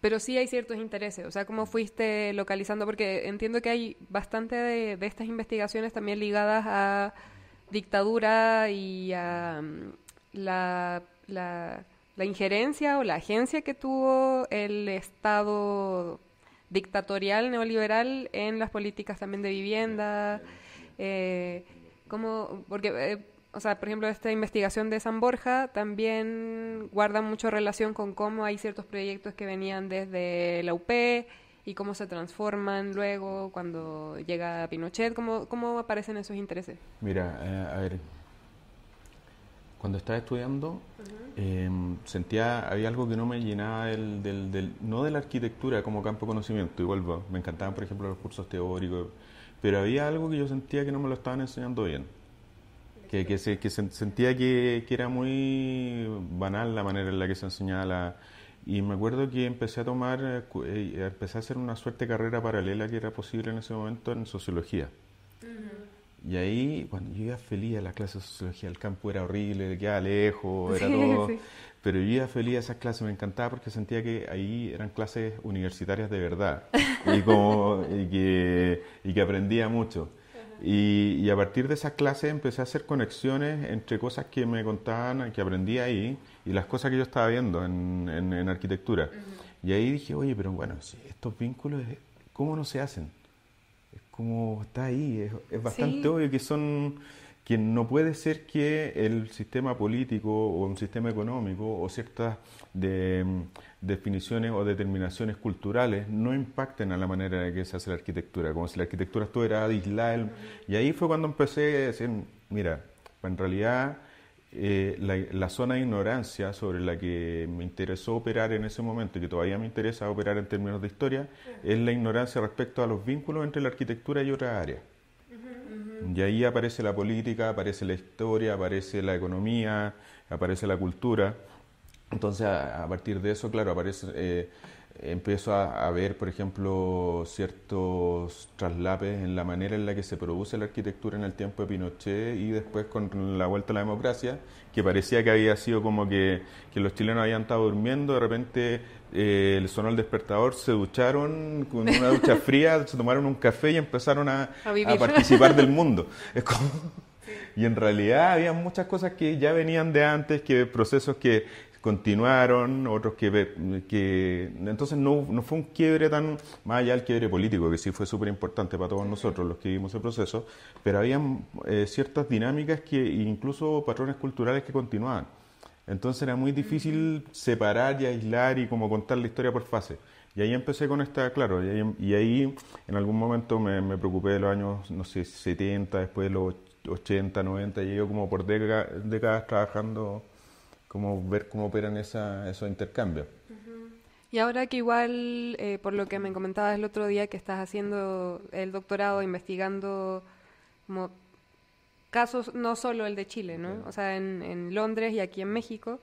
pero sí hay ciertos intereses. O sea, ¿cómo fuiste localizando? Porque entiendo que hay bastante de estas investigaciones también ligadas a dictadura y a la injerencia o la agencia que tuvo el Estado dictatorial neoliberal en las políticas también de vivienda. O sea, por ejemplo, esta investigación de San Borja también guarda mucho relación con cómo hay ciertos proyectos que venían desde la UP y cómo se transforman luego cuando llega Pinochet. ¿Cómo aparecen esos intereses? Mira, a ver, cuando estaba estudiando, había algo que no me llenaba no de la arquitectura como campo de conocimiento, igual me encantaban, por ejemplo, los cursos teóricos, pero había algo que yo sentía que no me lo estaban enseñando bien, sentía que era muy banal la manera en la que se enseñaba y me acuerdo que empecé a hacer una suerte de carrera paralela que era posible en ese momento en sociología. Y ahí, cuando yo iba feliz a las clases de sociología, el campo era horrible, quedaba lejos, era todo. Sí. Pero yo iba feliz a esas clases, me encantaba porque sentía que ahí eran clases universitarias de verdad y que aprendía mucho. Y a partir de esas clases empecé a hacer conexiones entre cosas que me contaban, que aprendí ahí, y las cosas que yo estaba viendo en arquitectura. Y ahí dije, oye, pero bueno, estos vínculos, ¿cómo no se hacen? Como está ahí, es bastante obvio que no puede ser que el sistema político o un sistema económico o ciertas definiciones o determinaciones culturales no impacten a la manera en que se hace la arquitectura, como si la arquitectura estuviera aislada. Y ahí fue cuando empecé a decir, mira, en realidad la zona de ignorancia sobre la que me interesó operar en ese momento y que todavía me interesa operar en términos de historia es la ignorancia respecto a los vínculos entre la arquitectura y otras áreas. Y ahí aparece la política, aparece la historia, aparece la economía, aparece la cultura. Entonces a partir de eso, claro, empiezo a ver, por ejemplo, ciertos traslapes en la manera en la que se produce la arquitectura en el tiempo de Pinochet y después con la vuelta a la democracia, que parecía que había sido como que los chilenos habían estado durmiendo, de repente les sonó el despertador, se ducharon con una ducha fría, se tomaron un café y empezaron a participar del mundo. Es como... Y en realidad había muchas cosas que ya venían de antes, que procesos que continuaron, otros que entonces no fue un quiebre tan más allá del quiebre político, que sí fue súper importante para todos nosotros los que vivimos el proceso, pero había ciertas dinámicas incluso patrones culturales que continuaban. Entonces era muy difícil separar y aislar y como contar la historia por fase. Y ahí empecé con claro, y ahí en algún momento me preocupé de los años, no sé, 70, después de los 80, 90, y yo como por décadas trabajando, como ver cómo operan esos intercambios. Y ahora que igual, por lo que me comentabas el otro día, que estás haciendo el doctorado, investigando como casos, no solo el de Chile, ¿no? O sea, en Londres y aquí en México,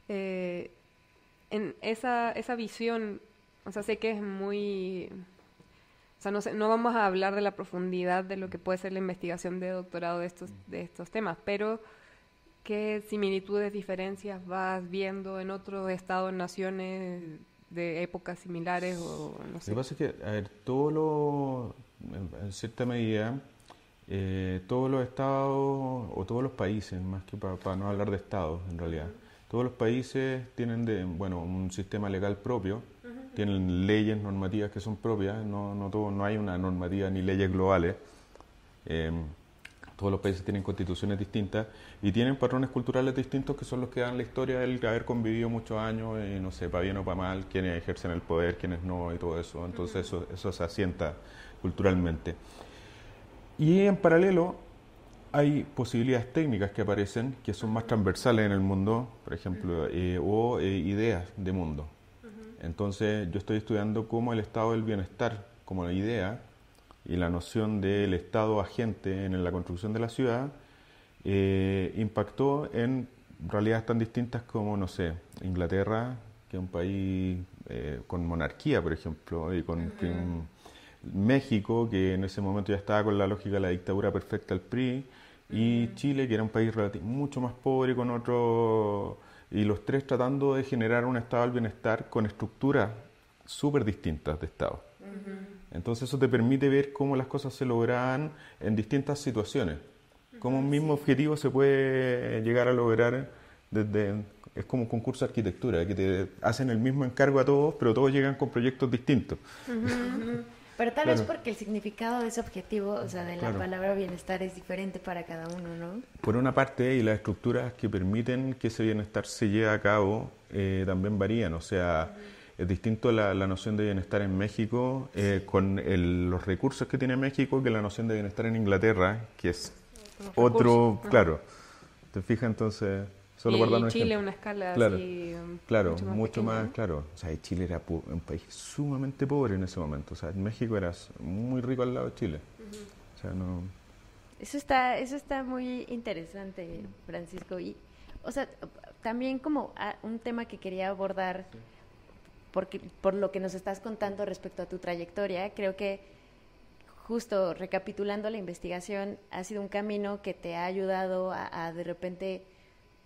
en esa visión, o sea, sé que es muy... O sea, no vamos a hablar de la profundidad de lo que puede ser la investigación de doctorado de estos temas, pero ¿qué similitudes, diferencias vas viendo en otros estados, naciones de épocas similares o no sé? Lo que pasa es que, a ver, en cierta medida, todos los estados o todos los países, más que para no hablar de estados en realidad, todos los países tienen un sistema legal propio, tienen leyes normativas que son propias, no hay una normativa ni leyes globales. Todos los países tienen constituciones distintas y tienen patrones culturales distintos que son los que dan la historia del haber convivido muchos años y no sé, para bien o para mal, quiénes ejercen el poder, quiénes no y todo eso. Entonces eso se asienta culturalmente. Y en paralelo hay posibilidades técnicas que aparecen que son más transversales en el mundo, por ejemplo, o ideas de mundo. Entonces yo estoy estudiando cómo el estado del bienestar, como la idea, y la noción del Estado agente en la construcción de la ciudad impactó en realidades tan distintas como, no sé, Inglaterra, que es un país con monarquía, por ejemplo, y con México, que en ese momento ya estaba con la lógica de la dictadura perfecta del PRI, y Chile, que era un país mucho más pobre, con otro, y los tres tratando de generar un estado del bienestar con estructuras súper distintas de estado. Entonces eso te permite ver cómo las cosas se logran en distintas situaciones. Cómo un mismo objetivo se puede llegar a lograr es como un concurso de arquitectura, que te hacen el mismo encargo a todos, pero todos llegan con proyectos distintos. Pero tal vez porque el significado de ese objetivo, o sea, de la palabra bienestar es diferente para cada uno, ¿no? Por una parte, y las estructuras que permiten que ese bienestar se lleve a cabo también varían. O sea, es distinto la noción de bienestar en México con los recursos que tiene México que la noción de bienestar en Inglaterra, que es otro, claro. ¿Te fijas? Entonces, solo por dar un Chile ejemplo. una escala Claro, así claro, mucho mucho pequeña, más, ¿no? claro. O sea, Chile era un país sumamente pobre en ese momento. O sea, México era muy rico al lado de Chile. O sea, no... Eso está muy interesante, Francisco. Y, o sea, también como un tema que quería abordar, porque por lo que nos estás contando respecto a tu trayectoria, creo que justo recapitulando la investigación, ha sido un camino que te ha ayudado a de repente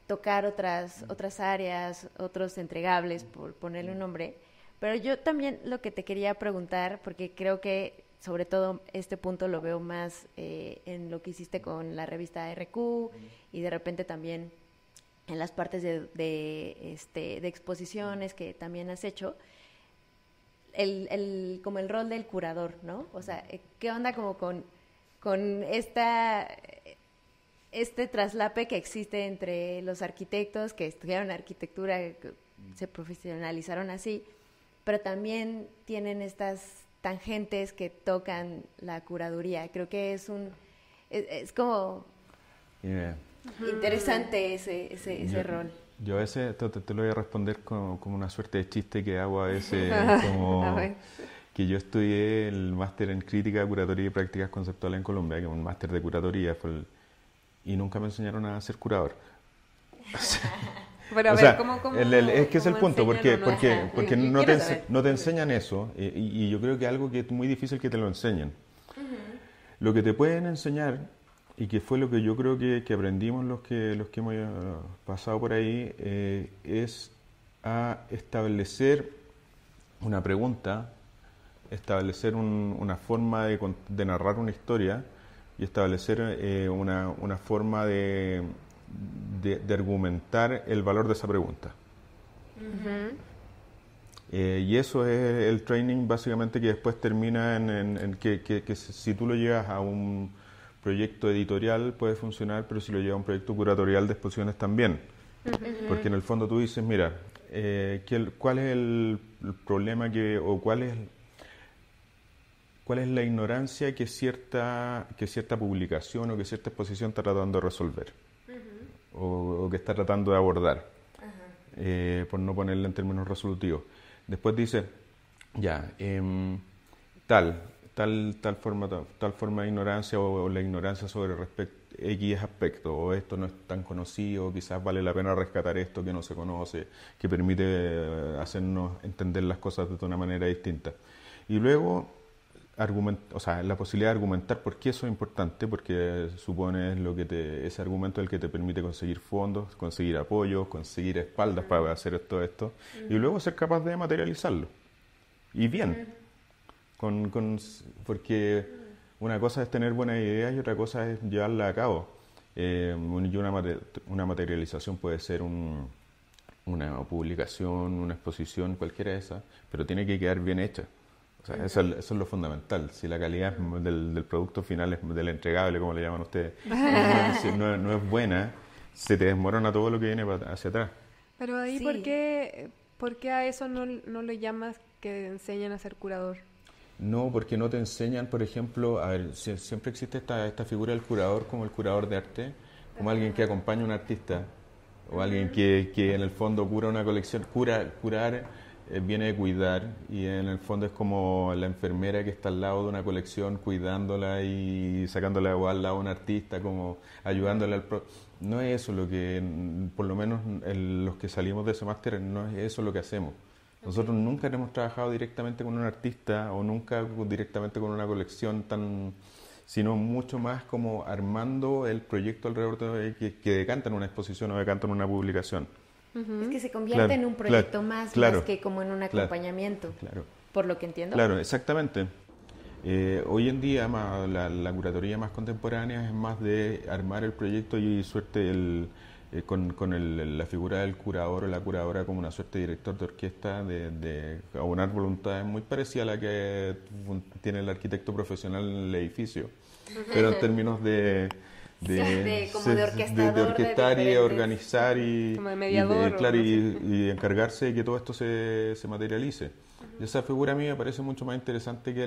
tocar otras áreas, otros entregables, por ponerle un nombre. Pero yo también lo que te quería preguntar, porque creo que sobre todo este punto lo veo más en lo que hiciste con la revista RQ y de repente también en las partes de exposiciones que también has hecho, como el rol del curador, ¿no? O sea, ¿qué onda como con este traslape que existe entre los arquitectos que estudiaron arquitectura, que se profesionalizaron así, pero también tienen estas tangentes que tocan la curaduría? Creo que es como interesante ese rol. Yo a veces te lo voy a responder como una suerte de chiste que hago a veces, como que yo estudié el máster en crítica, curatoría y prácticas conceptuales en Colombia, que es un máster de curatoría, y nunca me enseñaron a ser curador. Pero a O ver, sea, ¿cómo es que es el punto, porque no quiero saber. no te enseñan eso, y yo creo que es algo que es muy difícil que te lo enseñen. Lo que te pueden enseñar, y que fue lo que yo creo que aprendimos los que hemos pasado por ahí, es a establecer una pregunta, establecer una forma de narrar una historia y establecer una forma de argumentar el valor de esa pregunta. Y eso es el training básicamente que después termina en que si tú lo llevas a un proyecto editorial puede funcionar, pero si lo llevas a un proyecto curatorial de exposiciones también. Porque en el fondo tú dices, mira, ¿cuál es el problema o cuál es la ignorancia que cierta publicación o que cierta exposición está tratando de resolver? O que está tratando de abordar, por no ponerle en términos resolutivos. Después dice, ya, tal forma de ignorancia o la ignorancia sobre X aspecto, o esto no es tan conocido, quizás vale la pena rescatar esto que no se conoce, que permite hacernos entender las cosas de una manera distinta. Y luego, la posibilidad de argumentar por qué eso es importante, porque supone ese argumento es el que te permite conseguir fondos, conseguir apoyos, conseguir espaldas para hacer todo esto, y luego ser capaz de materializarlo. Y bien. Porque una cosa es tener buenas ideas y otra cosa es llevarla a cabo. Y una materialización puede ser una publicación, una exposición, cualquiera de esas, pero tiene que quedar bien hecha. O sea, eso es lo fundamental. Si la calidad del producto final, del entregable, como le llaman ustedes, no es buena, se te desmorona todo lo que viene hacia atrás. Pero ahí, Sí. ¿por qué a eso no lo llamas que enseñan a ser curador? No, porque no te enseñan, por ejemplo, a ver, siempre existe esta figura del curador como el curador de arte, como alguien que acompaña a un artista, o alguien que en el fondo cura una colección. Curar viene de cuidar, y en el fondo es como la enfermera que está al lado de una colección cuidándola y sacándola al lado de un artista, como ayudándole No es eso lo que, por lo menos los que salimos de ese máster, no es eso lo que hacemos. Nosotros nunca hemos trabajado directamente con un artista o nunca directamente con una colección sino mucho más como armando el proyecto alrededor que decanta en una exposición o decanta en una publicación. Es que se convierte en un proyecto más que como en un acompañamiento, por lo que entiendo. Claro, exactamente. Hoy en día la curatoría más contemporánea es más de armar el proyecto y suerte con la figura del curador o la curadora como una suerte de director de orquesta, de aunar voluntades muy parecida a la que tiene el arquitecto profesional en el edificio, pero en términos de orquestar y organizar y, como de mediador, y encargarse de que todo esto se materialice. Y esa figura a mí me parece mucho más interesante que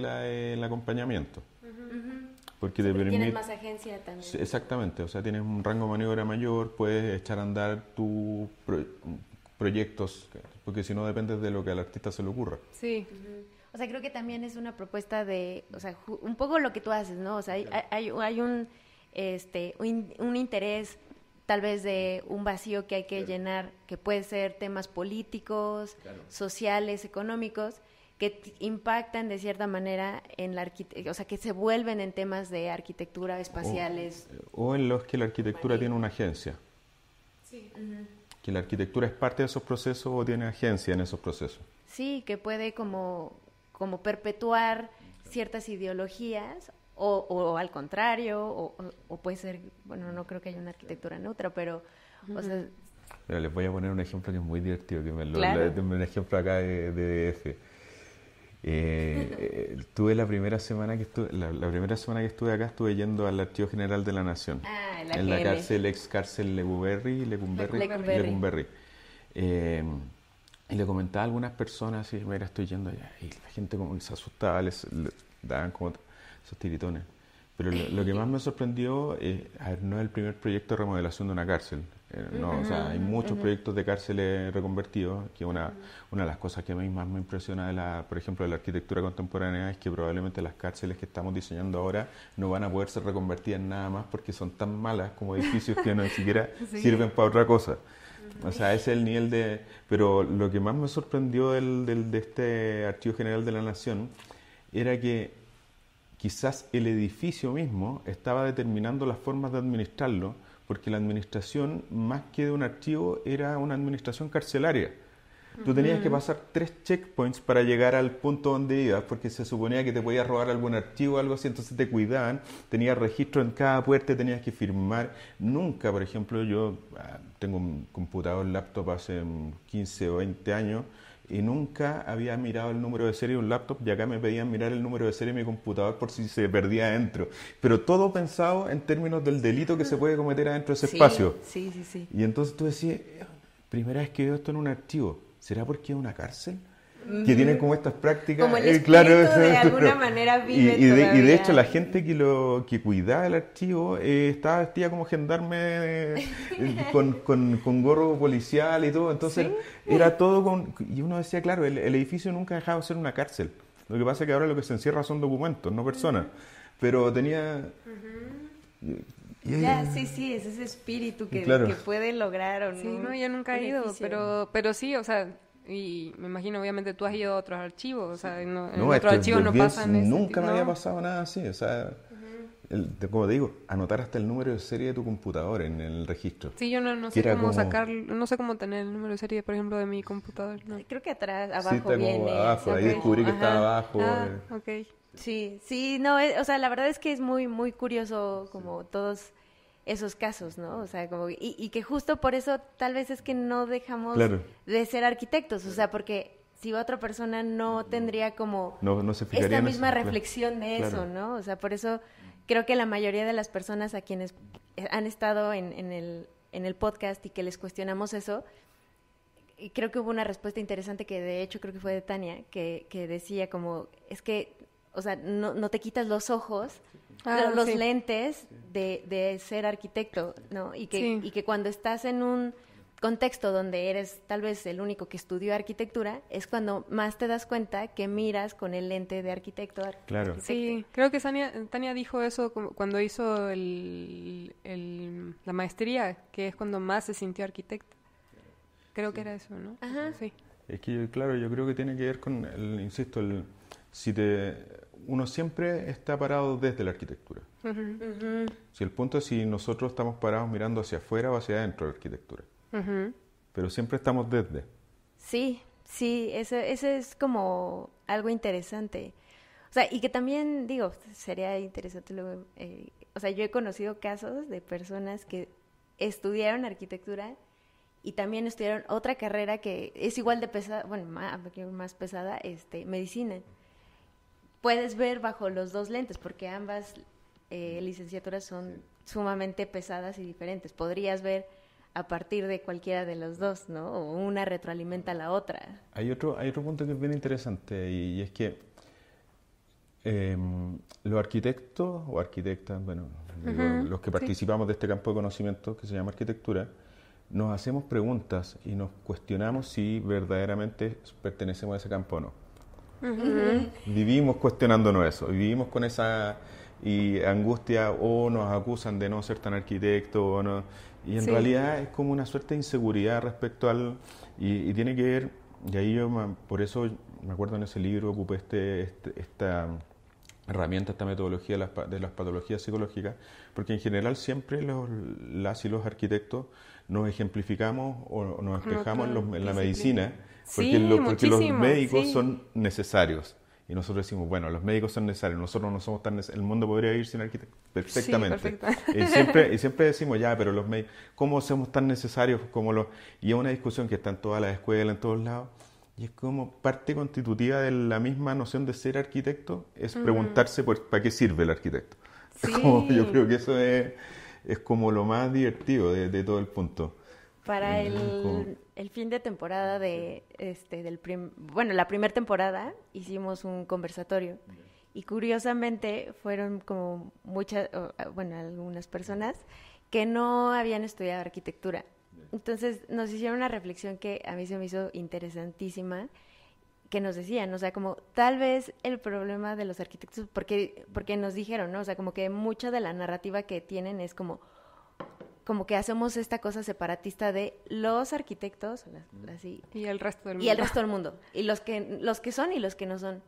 el acompañamiento. Porque te permite... Tienes más agencia también. Sí, exactamente, o sea, tienes un rango de maniobra mayor, puedes echar a andar tus proyectos, porque si no dependes de lo que al artista se le ocurra. Sí. O sea, creo que también es una propuesta de, o sea, un poco lo que tú haces, ¿no? O sea, hay un interés tal vez de un vacío que hay que llenar, que puede ser temas políticos, sociales, económicos, que impactan de cierta manera en la arquitectura, o sea, que se vuelven en temas de arquitectura espaciales. O en los que la arquitectura tiene una agencia. Sí. Que la arquitectura es parte de esos procesos o tiene agencia en esos procesos. Sí, que puede como perpetuar ciertas ideologías o al contrario, o puede ser, bueno, no creo que haya una arquitectura neutra, pero, o sea... Pero les voy a poner un ejemplo que es muy divertido, que un ejemplo acá de DF. Tuve la primera semana que estuve acá, estuve yendo al Archivo General de la Nación, en la cárcel, ex cárcel Lecumberri. Y le comentaba a algunas personas, y mira, estoy yendo allá, y la gente como que se asustaba, les daban como esos tiritones. Pero lo que más me sorprendió, no es el primer proyecto de remodelación de una cárcel. O sea, hay muchos proyectos de cárceles reconvertidos, que una de las cosas que a mí más me impresiona, por ejemplo, de la arquitectura contemporánea, es que probablemente las cárceles que estamos diseñando ahora no van a poder ser reconvertidas en nada más porque son tan malas como edificios que no ni siquiera sirven para otra cosa. O sea, ese es el nivel de... Pero lo que más me sorprendió de este Archivo General de la Nación era que quizás el edificio mismo estaba determinando las formas de administrarlo, porque la administración, más que de un archivo, era una administración carcelaria. Tú tenías que pasar 3 checkpoints para llegar al punto donde ibas, porque se suponía que te podías robar algún archivo o algo así, entonces te cuidaban, tenías registro en cada puerta, tenías que firmar. Nunca, por ejemplo, yo tengo un computador, laptop hace 15 o 20 años, y nunca había mirado el número de serie de un laptop, y acá me pedían mirar el número de serie de mi computador por si se perdía adentro. Pero todo pensado en términos del delito que se puede cometer adentro de ese espacio. Sí. Y entonces tú decías, primera vez que veo esto en un archivo, ¿será porque es una cárcel? Que tienen como estas prácticas. Como el espíritu de alguna manera vive y de hecho la gente que cuidaba el archivo estaba vestida como gendarme con gorro policial y todo. Entonces era todo y uno decía, claro, el edificio nunca ha dejado de ser una cárcel. Lo que pasa es que ahora lo que se encierra son documentos, no personas. Pero tenía... Sí, es ese espíritu que puede lograr o no. Sí, no, yo nunca he ido, pero sí, o sea, y me imagino, obviamente, tú has ido a otros archivos, o sea, en otros archivos no pasan nunca me había pasado nada así, o sea, como te digo, anotar hasta el número de serie de tu computador en el registro. Sí, yo no sé cómo sacar, no sé cómo tener el número de serie, por ejemplo, de mi computador. No. Creo que atrás, abajo viene. Abajo, ahí descubrí que estaba abajo. Ok. Sí, no, o sea, la verdad es que es muy, muy curioso como todos esos casos, ¿no? O sea, como y que justo por eso tal vez es que no dejamos de ser arquitectos, o sea, porque si otra persona no tendría como no se fijaría esta misma en eso, reflexión de eso, ¿no? O sea, por eso creo que la mayoría de las personas a quienes han estado en el podcast y que les cuestionamos eso, y creo que hubo una respuesta interesante que de hecho creo que fue de Tania, que decía como, es que, o sea, no te quitas los ojos, los lentes de ser arquitecto, ¿no? Y que cuando estás en un contexto donde eres tal vez el único que estudió arquitectura, es cuando más te das cuenta que miras con el lente de arquitecto. Claro. Sí, creo que Tania dijo eso cuando hizo la maestría, que es cuando más se sintió arquitecta. Creo que era eso, ¿no? Ajá. Sí. Es que, claro, yo creo que tiene que ver con, uno siempre está parado desde la arquitectura. Si el punto es si nosotros estamos parados mirando hacia afuera o hacia adentro de la arquitectura. pero siempre estamos desde. Sí, sí, eso es como algo interesante. O sea, y que también, digo, sería interesante luego, o sea, yo he conocido casos de personas que estudiaron arquitectura y también estudiaron otra carrera que es igual de pesada, bueno, más pesada, medicina. Puedes ver bajo los dos lentes, porque ambas licenciaturas son sumamente pesadas y diferentes. Podrías ver a partir de cualquiera de los dos, ¿no? O una retroalimenta a la otra. Hay otro punto que es bien interesante y es que los arquitectos o arquitectas, bueno, digo, los que participamos de este campo de conocimiento que se llama arquitectura, nos hacemos preguntas y nos cuestionamos si verdaderamente pertenecemos a ese campo o no. Vivimos cuestionándonos eso, vivimos con esa angustia o nos acusan de no ser tan arquitectos o no, y en realidad es como una suerte de inseguridad respecto al y tiene que ver, y ahí por eso me acuerdo en ese libro ocupé esta herramienta, esta metodología de las patologías psicológicas, porque en general siempre las y los arquitectos nos ejemplificamos o nos espejamos en la medicina, porque los médicos son necesarios. Y nosotros decimos, bueno, los médicos son necesarios, nosotros no somos tan necesarios, el mundo podría vivir sin arquitectos perfectamente. Sí, y siempre decimos, ya, pero los médicos, ¿cómo somos tan necesarios como los...? Y es una discusión que está en todas las escuelas, en todos lados, y es como parte constitutiva de la misma noción de ser arquitecto, es preguntarse para qué sirve el arquitecto. Sí. Yo creo que eso es como lo más divertido de todo el punto. Para el fin de temporada la primera temporada hicimos un conversatorio y curiosamente fueron como algunas personas que no habían estudiado arquitectura. Entonces nos hicieron una reflexión que a mí se me hizo interesantísima, que nos decían, o sea, como tal vez el problema de los arquitectos, porque nos dijeron, ¿no? O sea, como que mucha de la narrativa que tienen es como que hacemos esta cosa separatista de los arquitectos así, y el resto del mundo. Y el resto del mundo. Y los que son y los que no son.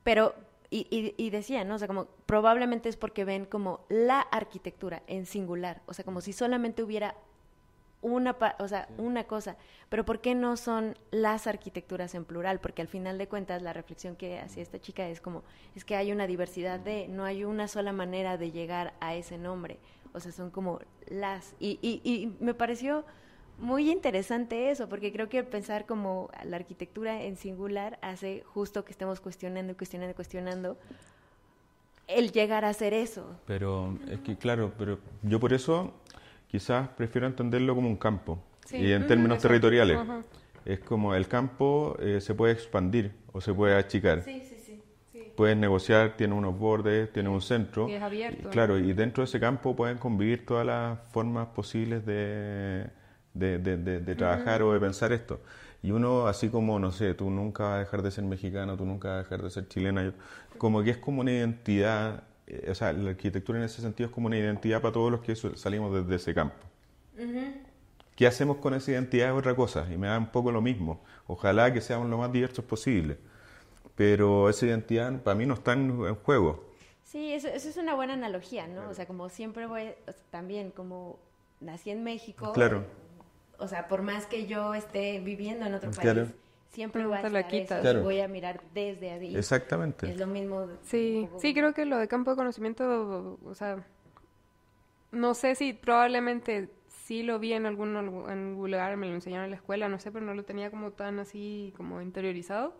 Pero, y decían, ¿no? O sea, como probablemente es porque ven como la arquitectura en singular. O sea, como si solamente hubiera una cosa. Pero ¿por qué no son las arquitecturas en plural? Porque al final de cuentas la reflexión que hacía esta chica es que hay una diversidad no hay una sola manera de llegar a ese nombre. O sea, son como las... Y me pareció muy interesante eso, porque creo que pensar como la arquitectura en singular hace justo que estemos cuestionando el llegar a hacer eso. Pero es que, claro, pero yo por eso quizás prefiero entenderlo como un campo, y en términos territoriales. Es como el campo se puede expandir o se puede achicar. Sí. Puedes negociar, tiene unos bordes, tiene un centro. Y es abierto. Claro, y dentro de ese campo pueden convivir todas las formas posibles de trabajar o de pensar esto. Y uno, así como, no sé, tú nunca vas a dejar de ser mexicano, tú nunca vas a dejar de ser chilena, como que es como una identidad, o sea, la arquitectura en ese sentido es como una identidad para todos los que salimos desde ese campo. ¿Qué hacemos con esa identidad? Es otra cosa, y me da un poco lo mismo. Ojalá que seamos lo más diversos posible. Pero esa identidad para mí no está en juego. Sí, eso es una buena analogía, ¿no? O sea, como siempre también como nací en México, claro. O sea, por más que yo esté viviendo en otro país, claro. siempre va a estar eso, claro. Voy a mirar desde ahí. Exactamente. Es lo mismo. Sí, creo que lo de campo de conocimiento, o sea, no sé si probablemente sí lo vi en algún lugar, me lo enseñaron en la escuela, no sé, pero no lo tenía como tan así como interiorizado.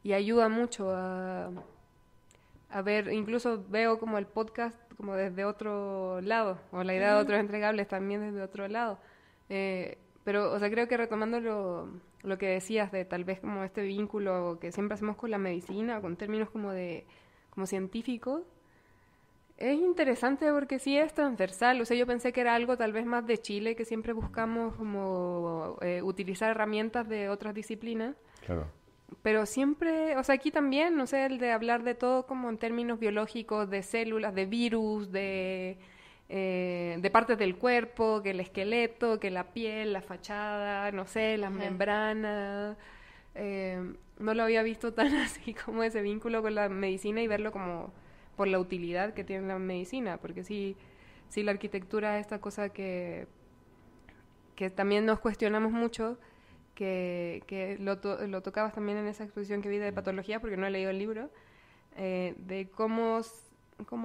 Y ayuda mucho a ver, incluso veo como el podcast como desde otro lado, o la idea de otros entregables también desde otro lado. Pero, o sea, creo que retomando lo que decías de tal vez como este vínculo que siempre hacemos con la medicina, con términos como científicos, es interesante porque sí es transversal. O sea, yo pensé que era algo tal vez más de Chile, que siempre buscamos como utilizar herramientas de otras disciplinas. Claro. Pero siempre, o sea, aquí también, no sé, el de hablar de todo como en términos biológicos, de células, de virus, de partes del cuerpo, que el esqueleto, que la piel, la fachada, no sé, las membranas. No lo había visto tan así como ese vínculo con la medicina y verlo como por la utilidad que tiene la medicina, porque sí la arquitectura es esta cosa que que también nos cuestionamos mucho, que lo tocabas también en esa exposición que vi de patología, porque no he leído el libro, de cómo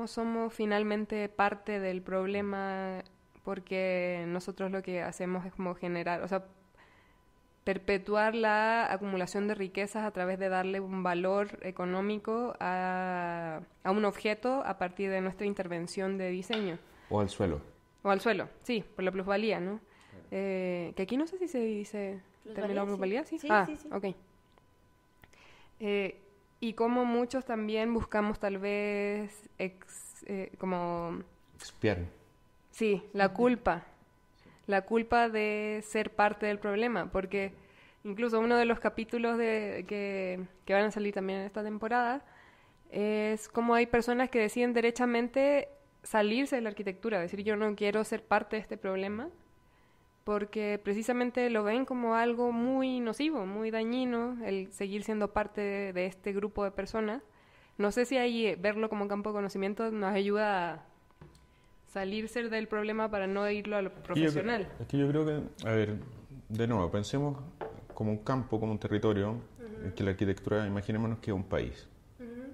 somos finalmente parte del problema, porque nosotros lo que hacemos es como generar, o sea, perpetuar la acumulación de riquezas a través de darle un valor económico a un objeto a partir de nuestra intervención de diseño. O al suelo. O al suelo, sí, por la plusvalía, ¿no? Que aquí no sé si se dice término plusvalía, ¿sí? Sí, sí. Ok. Y como muchos también buscamos tal vez como... Expiar. Sí, la culpa de ser parte del problema, porque incluso uno de los capítulos que van a salir también en esta temporada es cómo hay personas que deciden derechamente salirse de la arquitectura, decir yo no quiero ser parte de este problema, porque precisamente lo ven como algo muy nocivo, muy dañino, el seguir siendo parte de este grupo de personas. No sé si ahí verlo como campo de conocimiento nos ayuda a salirse del problema para no irlo a lo profesional. Es que yo creo que, a ver, de nuevo, pensemos como un campo, como un territorio, en que la arquitectura, imaginémonos que es un país.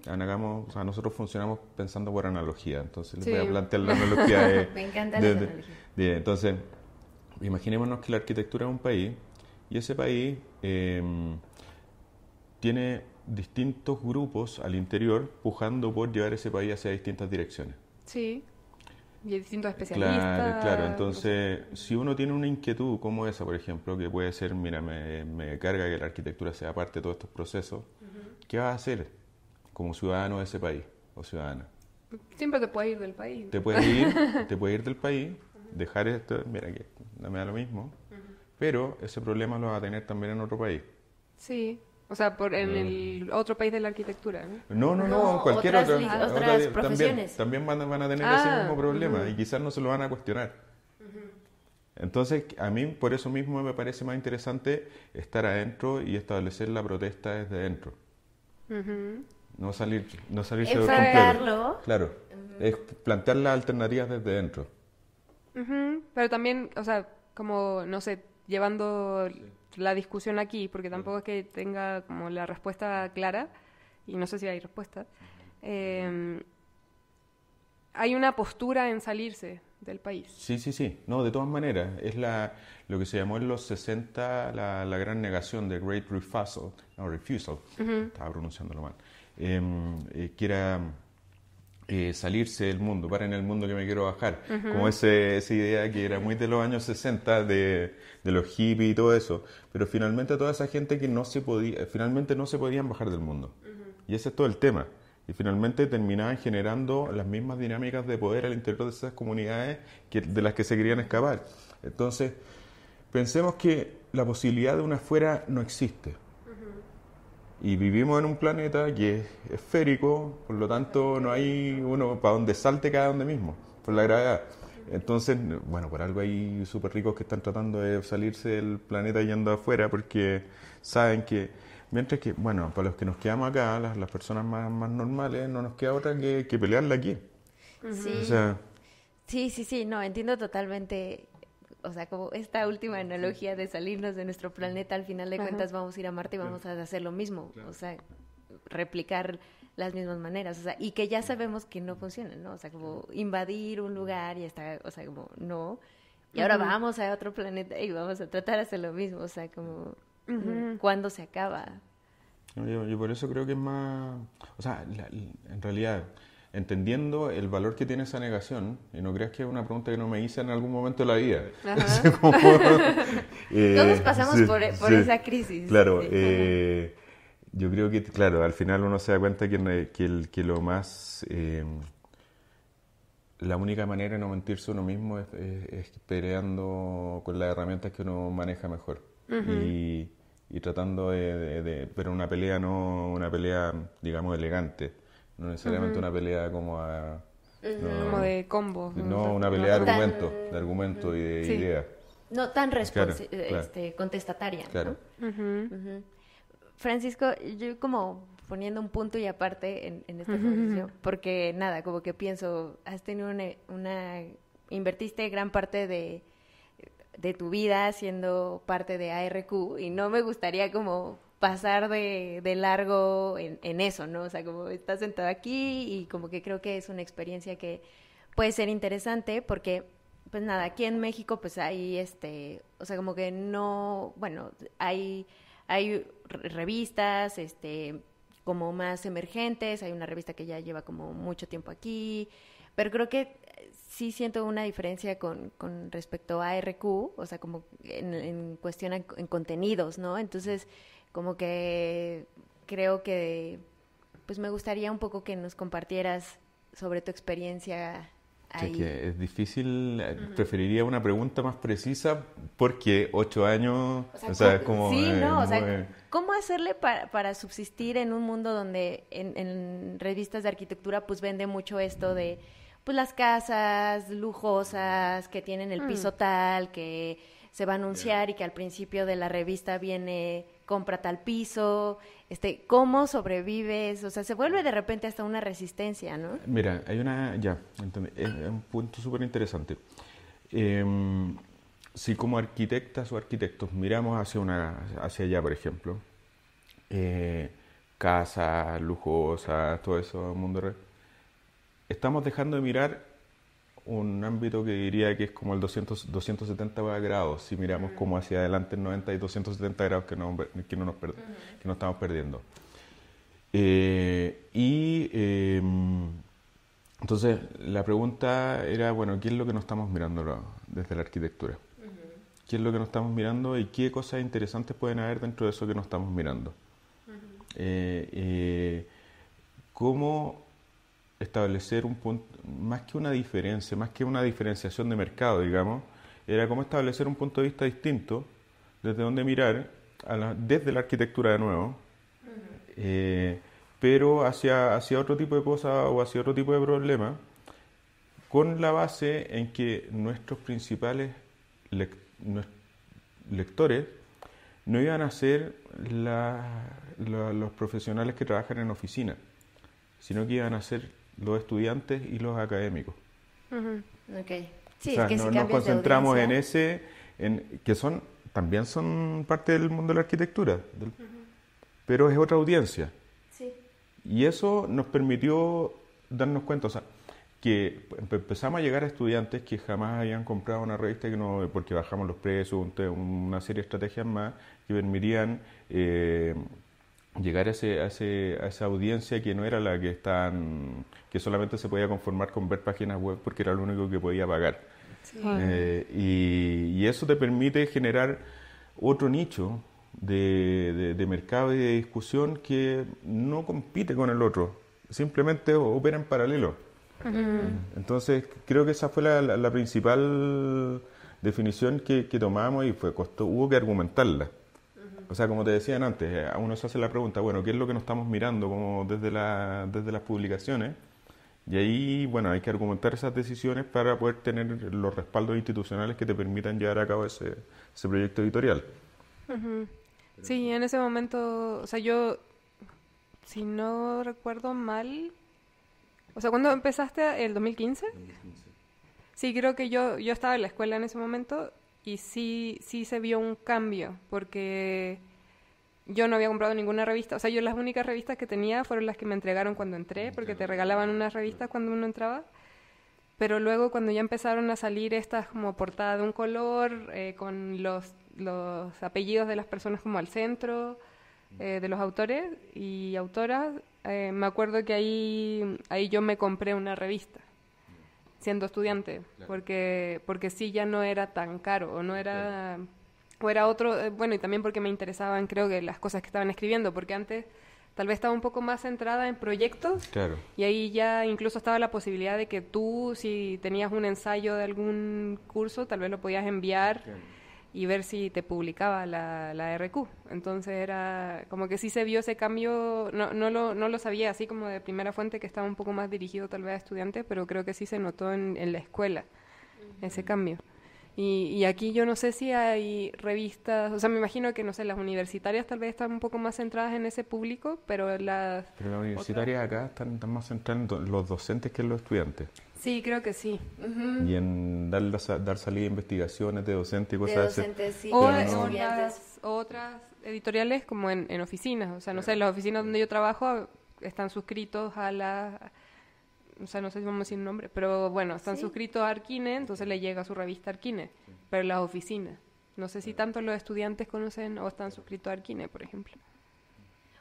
O sea, nosotros funcionamos pensando por analogía, entonces les voy a plantear la analogía de... Me encanta la analogía. Entonces, imaginémonos que la arquitectura es un país, y ese país tiene distintos grupos al interior pujando por llevar ese país hacia distintas direcciones. Sí. Y hay distintos especialistas. Claro. Entonces, si uno tiene una inquietud como esa, por ejemplo, que puede ser, mira, me carga que la arquitectura sea parte de todos estos procesos, ¿qué vas a hacer como ciudadano de ese país o ciudadana? Siempre te puedes ir del país. Te puedes ir del país, dejar esto, mira, que no me da lo mismo, pero ese problema lo vas a tener también en otro país. Sí. O sea, en el otro país de la arquitectura, ¿no? No, cualquier otras profesiones. También van a tener ese mismo problema y quizás no se lo van a cuestionar. Entonces, a mí por eso mismo me parece más interesante estar adentro y establecer la protesta desde dentro. No salirse de enfocarlo. Claro, es plantear las alternativas desde dentro. Pero también, o sea, como, no sé, llevando la discusión aquí, porque tampoco es que tenga como la respuesta clara, y no sé si hay respuesta, hay una postura en salirse del país. Sí. No, de todas maneras, es lo que se llamó en los 60 la gran negación, the Great Refusal, estaba pronunciándolo mal, que era salirse del mundo, para en el mundo que me quiero bajar, como esa idea que era muy de los años 60 de los hippies y todo eso, pero finalmente toda esa gente que finalmente no se podían bajar del mundo, y ese es todo el tema. Y finalmente terminaban generando las mismas dinámicas de poder al interior de esas comunidades de las que se querían escapar. Entonces, pensemos que la posibilidad de una fuera no existe. Y vivimos en un planeta que es esférico, por lo tanto no hay uno para donde salte cada donde mismo, por la gravedad. Entonces, bueno, por algo hay súper ricos que están tratando de salirse del planeta yendo afuera porque saben que... Mientras que, bueno, para los que nos quedamos acá, las personas más normales, no nos queda otra que pelearla aquí. Sí. O sea, sí, no, entiendo totalmente, o sea, como esta última analogía de salirnos de nuestro planeta, al final de cuentas vamos a ir a Marte y vamos a hacer lo mismo, o sea, replicar las mismas maneras, o sea, y que ya sabemos que no funcionan, ¿no? O sea, como invadir un lugar y está, o sea, como no, y ahora vamos a otro planeta y vamos a tratar de hacer lo mismo, o sea, como... ¿Cuándo se acaba? Yo por eso creo que es más... O sea, en realidad, entendiendo el valor que tiene esa negación, y no creas que es una pregunta que no me hice en algún momento de la vida. Todos pasamos por esa crisis. Claro, yo creo que, claro, al final uno se da cuenta que lo más... la única manera de no mentirse a uno mismo es peleando con las herramientas que uno maneja mejor. Y tratando pero una pelea no una pelea, digamos, elegante, no necesariamente una pelea como como de combo, no una pelea de argumento y de ideas, no tan claro. contestataria, claro. ¿no? Francisco, yo como poniendo un punto y aparte en este ejercicio, porque nada, como que pienso, has tenido invertiste gran parte de de tu vida siendo parte de ARQ y no me gustaría como pasar de largo en eso, ¿no? O sea, como estás sentado aquí y como que creo que es una experiencia que puede ser interesante porque, pues nada, aquí en México pues hay o sea, como que no, bueno, hay revistas, como más emergentes, hay una revista que ya lleva como mucho tiempo aquí, pero creo que sí siento una diferencia con respecto a ARQ, o sea, como en cuestión en contenidos, ¿no? Entonces, como que creo que pues me gustaría un poco que nos compartieras sobre tu experiencia ahí. Es que es difícil, preferiría una pregunta más precisa porque 8 años, o sea, es como... Sí, no, o sea, ¿cómo hacerle para subsistir en un mundo donde en revistas de arquitectura pues vende mucho esto de pues las casas lujosas que tienen el piso tal, que se va a anunciar y que al principio de la revista viene compra tal piso, ¿cómo sobrevives? O sea, se vuelve de repente hasta una resistencia, ¿no? Mira, hay es un punto súper interesante. Si como arquitectas o arquitectos miramos hacia allá, por ejemplo, casas lujosas, todo eso, estamos dejando de mirar un ámbito que diría que es como el 270 grados, si miramos como hacia adelante en 90 y 270 grados que no estamos perdiendo. Entonces, la pregunta era, bueno, ¿qué es lo que no estamos mirando desde la arquitectura? ¿Qué es lo que no estamos mirando y qué cosas interesantes pueden haber dentro de eso que no estamos mirando? ¿Cómo establecer un punto, más que una diferenciación de mercado, digamos, era cómo establecer un punto de vista distinto, desde donde mirar, desde la arquitectura de nuevo, pero hacia otro tipo de cosas o hacia otro tipo de problemas, con la base en que nuestros principales lectores no iban a ser los profesionales que trabajan en oficina, sino que iban a ser los estudiantes y los académicos. Okay. Sí, o sea, es que nos cambias concentramos de audiencia, que también son parte del mundo de la arquitectura, pero es otra audiencia. Sí. Y eso nos permitió darnos cuenta, o sea, que empezamos a llegar a estudiantes que jamás habían comprado una revista porque bajamos los precios, una serie de estrategias más que permitían llegar a esa audiencia que no era la que solamente se podía conformar con ver páginas web porque era lo único que podía pagar. Sí. Y eso te permite generar otro nicho de mercado y de discusión que no compite con el otro, simplemente opera en paralelo. Entonces creo que esa fue la principal definición que tomamos y hubo que argumentarla. O sea, como te decían antes, a uno se hace la pregunta, bueno, ¿qué es lo que nos estamos mirando como desde las publicaciones? Y ahí, bueno, hay que argumentar esas decisiones para poder tener los respaldos institucionales que te permitan llevar a cabo ese proyecto editorial. Sí, en ese momento, o sea, yo, si no recuerdo mal, o sea, ¿cuándo empezaste? ¿El 2015? 2015. Sí, creo que yo estaba en la escuela en ese momento y sí se vio un cambio, porque yo no había comprado ninguna revista. O sea, yo las únicas revistas que tenía fueron las que me entregaron cuando entré, porque te regalaban unas revistas cuando uno entraba. Pero luego cuando ya empezaron a salir estas como portada de un color, con los apellidos de las personas como al centro, de los autores y autoras, me acuerdo que ahí yo me compré una revista siendo estudiante, porque sí ya no era tan caro, o era otro, bueno, y también porque me interesaban, creo que las cosas que estaban escribiendo, porque antes tal vez estaba un poco más centrada en proyectos, Claro. y ahí ya incluso estaba la posibilidad de que tú, si tenías un ensayo de algún curso, tal vez lo podías enviar y ver si te publicaba la RQ. Entonces era como que sí se vio ese cambio, no lo sabía así como de primera fuente, que estaba un poco más dirigido tal vez a estudiantes, pero creo que sí se notó en la escuela ese cambio. Y aquí yo no sé si hay revistas, o sea, me imagino que, no sé, las universitarias tal vez están un poco más centradas en ese público, pero las universitarias acá están más centradas en los docentes que en los estudiantes. Sí, creo que sí. Y en dar salida a investigaciones de docentes y cosas así. docentes, sí, O, pero o no. las otras editoriales como en oficinas. O sea, no sé, las oficinas donde yo trabajo están suscritos a la... O sea, no sé si vamos a decir un nombre, pero bueno, están Sí. suscritos a Arquine, entonces le llega su revista Arquine. Pero las oficinas. No sé si tanto los estudiantes conocen o están suscritos a Arquine, por ejemplo.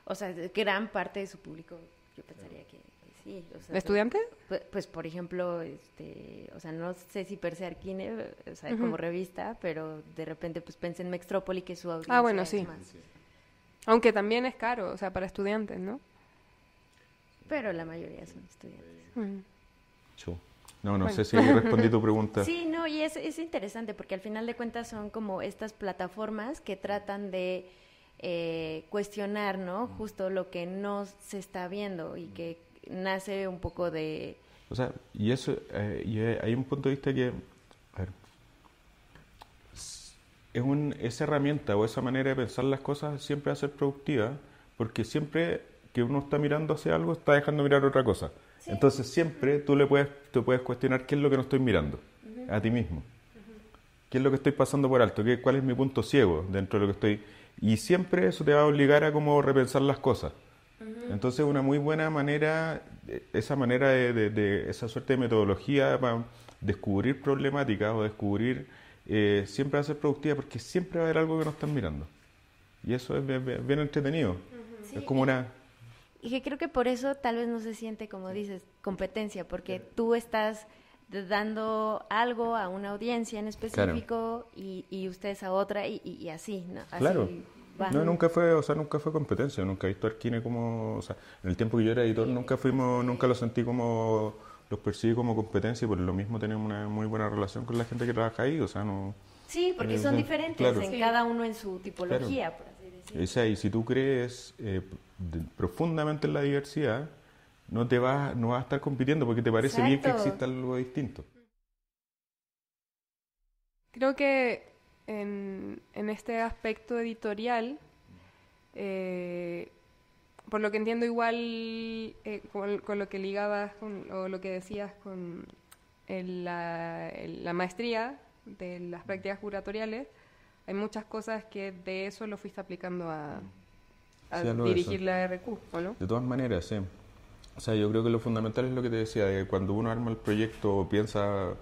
O sea, gran parte de su público, yo pensaría que sí. O sea, ¿Estudiantes? pues, por ejemplo, o sea, no sé si per se Arquine, o sea, como revista, pero de repente pues pensé en Mextrópoli, que su audiencia Bueno, es sí. más. Aunque también es caro, o sea, para estudiantes, ¿no? Pero la mayoría son estudiantes. Chu. No Bueno. sé si respondí tu pregunta. Sí, no, y es interesante porque al final de cuentas son como estas plataformas que tratan de cuestionar, ¿no? Justo lo que no se está viendo y que nace un poco de... O sea, y eso, hay un punto de vista que, a ver, esa herramienta o esa manera de pensar las cosas siempre va a ser productiva, porque siempre que uno está mirando hacia algo, está dejando mirar otra cosa. Sí. Entonces siempre te puedes cuestionar qué es lo que no estoy mirando a ti mismo. ¿Qué es lo que estoy pasando por alto? ¿Cuál es mi punto ciego dentro de lo que estoy...? Y siempre eso te va a obligar a como repensar las cosas. Entonces una muy buena manera, esa manera de esa suerte de metodología para descubrir problemáticas o descubrir, siempre va a ser productiva porque siempre va a haber algo que no están mirando. Y eso es bien entretenido. Sí, Es como una... Y que creo que por eso tal vez no se siente, como dices, competencia, porque tú estás dando algo a una audiencia en específico y ustedes a otra y así, ¿no? Así Claro. va. No, nunca fue competencia, nunca he visto a Arquine como, o sea, en el tiempo que yo era editor nunca lo sentí como, los percibí como competencia y por lo mismo tenemos una muy buena relación con la gente que trabaja ahí, o sea, no... Sí, porque son sí, diferentes, claro. en cada uno en su tipología, por así decirlo. O sea, y si tú crees profundamente en la diversidad, no vas a estar compitiendo porque te parece bien que Exacto. exista algo distinto. Creo que en este aspecto editorial, por lo que entiendo igual con lo que ligabas o lo que decías con la maestría de las prácticas curatoriales, hay muchas cosas que de eso lo fuiste aplicando a Sí, algo de dirigir eso. la RQ, ¿o no? De todas maneras, sí. O sea, yo creo que lo fundamental es lo que te decía, de cuando uno arma el proyecto o piensa,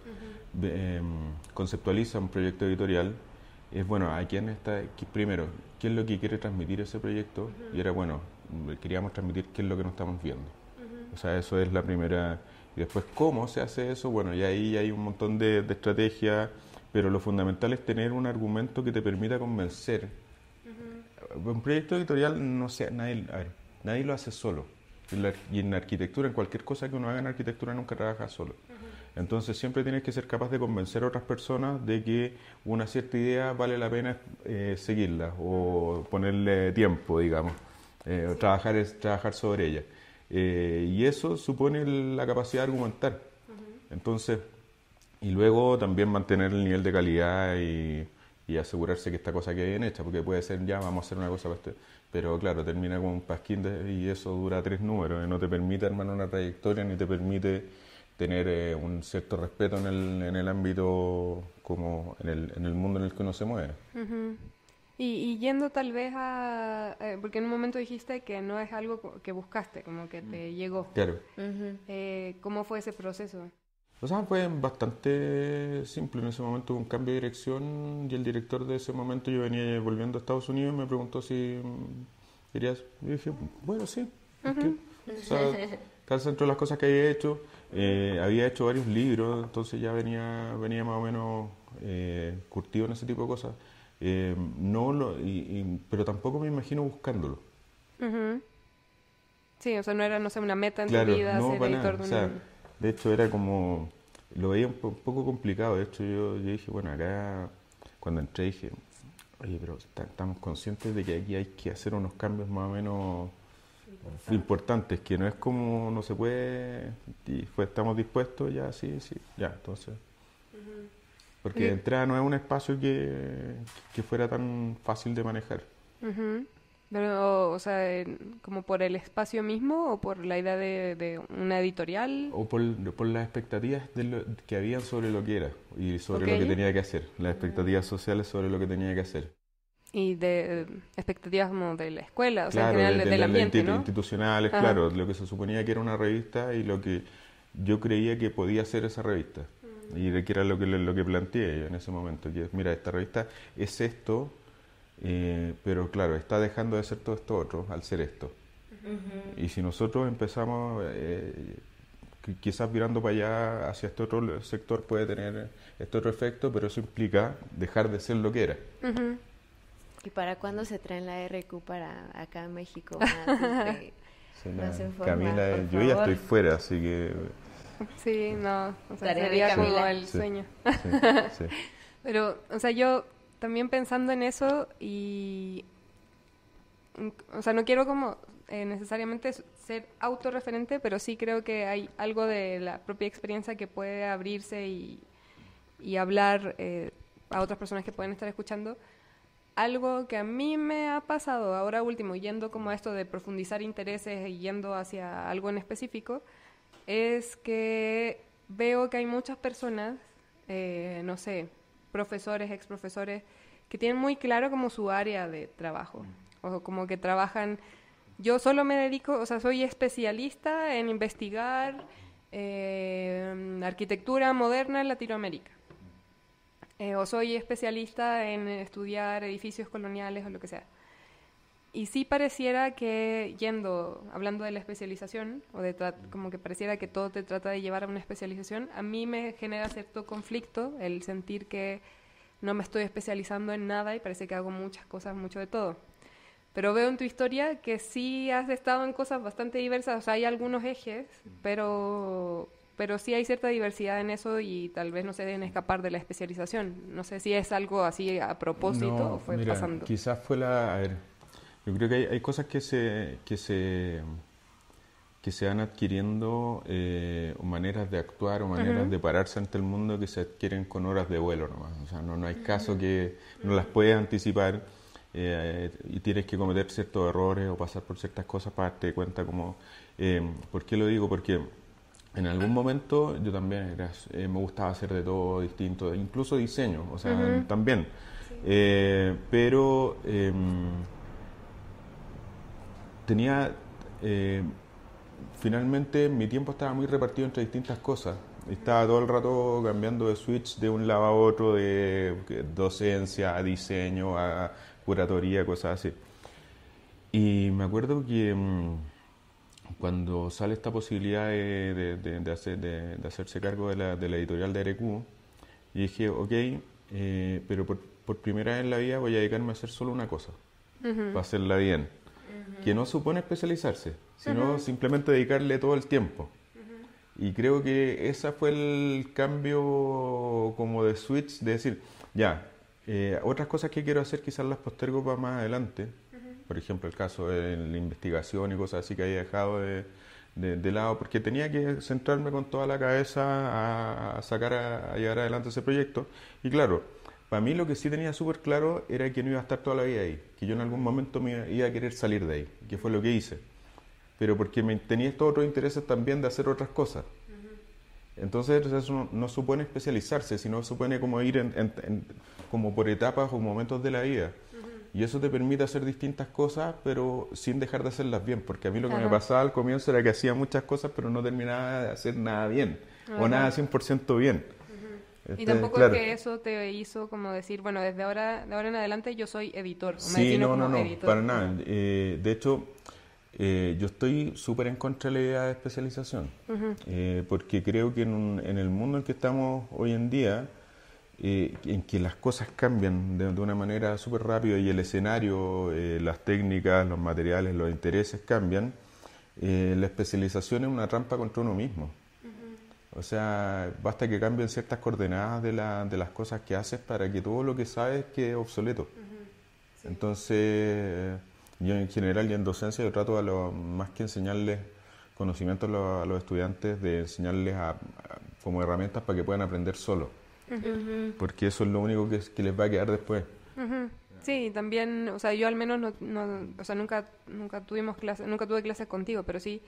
conceptualiza un proyecto editorial, es bueno, ¿a quién está? Primero, ¿qué es lo que quiere transmitir ese proyecto? Y era bueno, queríamos transmitir qué es lo que no estamos viendo. O sea, eso es la primera. Y después, ¿cómo se hace eso? Bueno, y ahí hay un montón de estrategias, pero lo fundamental es tener un argumento que te permita convencer. Un proyecto editorial, no sé, nadie lo hace solo. Y en arquitectura, en cualquier cosa que uno haga en arquitectura, nunca trabaja solo. Entonces siempre tienes que ser capaz de convencer a otras personas de que una cierta idea vale la pena seguirla o ponerle tiempo, digamos, trabajar sobre ella. Y eso supone la capacidad de argumentar. Entonces, y luego también mantener el nivel de calidad y asegurarse que esta cosa quede bien hecha, porque puede ser ya vamos a hacer una cosa para esto, pero claro, termina con un pasquín y eso dura 3 números y no te permite armar una trayectoria ni te permite tener un cierto respeto en el ámbito, como en el mundo en el que uno se mueve. Ujú. Y yendo tal vez porque en un momento dijiste que no es algo que buscaste, como que te llegó. Claro. ¿Cómo fue ese proceso? O sea, fue bastante simple. En ese momento hubo un cambio de dirección y el director de ese momento, yo venía volviendo a Estados Unidos y me preguntó si querías. Y yo dije, bueno, sí. ¿por qué? O sea, calza dentro de las cosas que había hecho varios libros, entonces ya venía más o menos curtido en ese tipo de cosas. Pero tampoco me imagino buscándolo. Ujú. Sí, o sea, no era, no sé, una meta en Claro, tu vida no, ser para editor nada. de O un... sea, de hecho era como, lo veía un poco complicado. De hecho yo dije, bueno, acá cuando entré dije, oye, pero estamos conscientes de que aquí hay que hacer unos cambios más o menos importantes, que no es como no se puede, y estamos dispuestos, ya, sí, ya, entonces. Porque de entrada no es un espacio que fuera tan fácil de manejar. Ujú. Pero, o sea, ¿como por el espacio mismo o por la idea de una editorial? O por las expectativas que habían sobre lo que era y sobre lo que tenía que hacer, las expectativas sociales sobre lo que tenía que hacer. Y de expectativas como de la escuela, o sea, Claro, en general del ambiente, ¿no? institucionales, Ajá. claro, lo que se suponía que era una revista y lo que yo creía que podía ser esa revista. Y de que era lo que planteé yo en ese momento, que es, mira, esta revista es esto, pero claro, está dejando de ser todo esto otro al ser esto. Y si nosotros empezamos, quizás mirando para allá hacia este otro sector puede tener este otro efecto, pero eso implica dejar de ser lo que era. Ujú. ¿Y para cuándo se traen la RQ para acá en México? Más en forma, Camila, por yo ya favor. estoy fuera, así que... Sí, no, o sea, Tarea de sería como Camila. el Sí. sueño. Sí, sí. Pero, o sea, yo también pensando en eso o sea, no quiero como necesariamente ser autorreferente, pero sí creo que hay algo de la propia experiencia que puede abrirse y hablar a otras personas que pueden estar escuchando. Algo que a mí me ha pasado ahora último, yendo como a esto de profundizar intereses y yendo hacia algo en específico, es que veo que hay muchas personas, no sé, profesores, exprofesores, que tienen muy claro como su área de trabajo, o como que trabajan, yo solo me dedico, o sea, soy especialista en investigar arquitectura moderna en Latinoamérica. O soy especialista en estudiar edificios coloniales o lo que sea. Y sí pareciera que hablando de la especialización, como que pareciera que todo te trata de llevar a una especialización, a mí me genera cierto conflicto el sentir que no me estoy especializando en nada y parece que hago muchas cosas, mucho de todo. Pero veo en tu historia que sí has estado en cosas bastante diversas, o sea, hay algunos ejes, pero sí hay cierta diversidad en eso y tal vez no se deben escapar de la especialización. No sé si es algo así a propósito No, o fue mira, pasando. quizás fue a ver, yo creo que hay cosas que se van adquiriendo, o maneras de actuar o maneras de pararse ante el mundo que se adquieren con horas de vuelo nomás. O sea, no hay caso que no las puedes anticipar, y tienes que cometer ciertos errores o pasar por ciertas cosas para darte cuenta como... ¿por qué lo digo? Porque en algún momento yo también me gustaba hacer de todo distinto, incluso diseño, o sea, también. Pero tenía... finalmente mi tiempo estaba muy repartido entre distintas cosas. Estaba todo el rato cambiando de switch de un lado a otro, de docencia a diseño, a curatoría, cosas así. Y me acuerdo que cuando sale esta posibilidad de hacerse cargo de la editorial de RQ, y dije, ok, pero por primera vez en la vida voy a dedicarme a hacer solo una cosa, para hacerla bien. Que no supone especializarse, sino simplemente dedicarle todo el tiempo. Y creo que ese fue el cambio como de switch, de decir, ya, otras cosas que quiero hacer quizás las postergo para más adelante. Por ejemplo, el caso de la investigación y cosas así que había dejado de lado, porque tenía que centrarme con toda la cabeza a llevar adelante ese proyecto. Y claro, para mí lo que sí tenía súper claro era que no iba a estar toda la vida ahí, que yo en algún momento me iba a querer salir de ahí, que fue lo que hice. Pero porque tenía estos otros intereses también de hacer otras cosas. Entonces eso no supone especializarse, sino supone como ir como por etapas o momentos de la vida. Y eso te permite hacer distintas cosas, pero sin dejar de hacerlas bien. Porque a mí lo que me pasaba al comienzo era que hacía muchas cosas, pero no terminaba de hacer nada bien. O nada 100% bien. Y tampoco claro. es que eso te hizo como decir, bueno, de ahora en adelante yo soy editor. O me Sí, defino no, como editor. para nada. De hecho, yo estoy súper en contra de la idea de especialización, porque creo que en el mundo en que estamos hoy en día, en que las cosas cambian de una manera súper rápida y el escenario, las técnicas, los materiales, los intereses cambian, la especialización es una trampa contra uno mismo. O sea, basta que cambien ciertas coordenadas de las cosas que haces para que todo lo que sabes quede obsoleto. Sí. Entonces, yo en general y en docencia yo trato más que enseñarles conocimientos a los estudiantes, de enseñarles como herramientas para que puedan aprender solos. Porque eso es lo único que les va a quedar después. Sí, también, o sea, yo al menos o sea, nunca tuve clases contigo, pero sí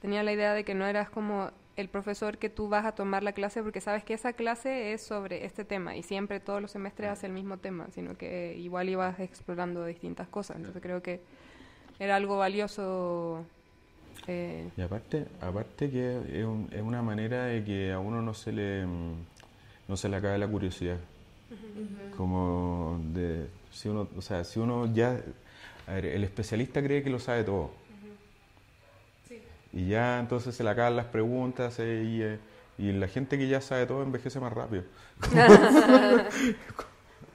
tenía la idea de que no eras como el profesor que tú vas a tomar la clase porque sabes que esa clase es sobre este tema y siempre todos los semestres hace el mismo tema, sino que igual ibas explorando distintas cosas. Entonces creo que era algo valioso. Y aparte que es una manera de que a uno no se le acabe la curiosidad. Como de, si uno ya, a ver, el especialista cree que lo sabe todo. Sí. Y ya entonces se le acaban las preguntas y la gente que ya sabe todo envejece más rápido.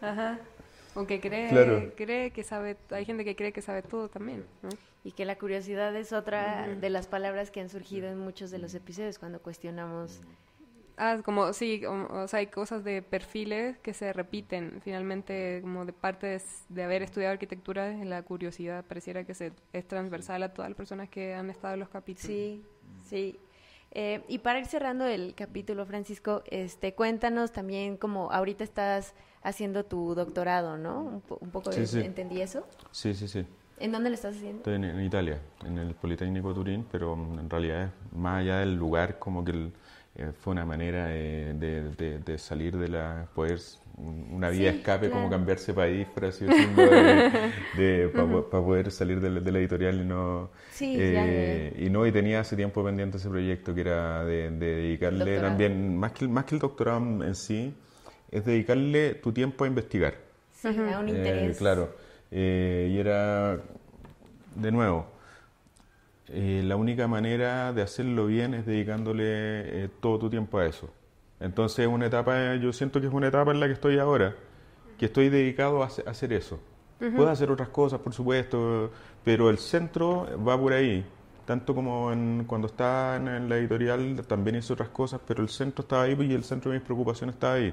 Ajá. O que cree que sabe, hay gente que cree que sabe todo también, ¿no? Y que la curiosidad es otra de las palabras que han surgido en muchos de los episodios cuando cuestionamos. Como sí, o sea, hay cosas de perfiles que se repiten finalmente, como de parte de haber estudiado arquitectura, la curiosidad pareciera que es transversal a todas las personas que han estado en los capítulos. Sí, sí. Y para ir cerrando el capítulo, Francisco, cuéntanos también como ahorita estás haciendo tu doctorado, ¿no? Un poco sí. ¿Entendí eso? Sí. ¿En dónde lo estás haciendo? Estoy en Italia, en el Politécnico de Turín, pero en realidad es más allá del lugar, como que fue una manera de salir de poder una vía de escape, claro. Como cambiarse país, por así decirlo, para poder salir de la editorial y tenía hace tiempo pendiente ese proyecto que era de dedicarle también, más que el doctorado en sí, es dedicarle tu tiempo a investigar. Sí, a un interés. Claro, y era, de nuevo, la única manera de hacerlo bien es dedicándole todo tu tiempo a eso. Entonces yo siento que es una etapa en la que estoy ahora, que estoy dedicado a hacer eso. Puedo hacer otras cosas, por supuesto, pero el centro va por ahí. Tanto como cuando estaba en la editorial también hice otras cosas, pero el centro estaba ahí y el centro de mis preocupaciones estaba ahí.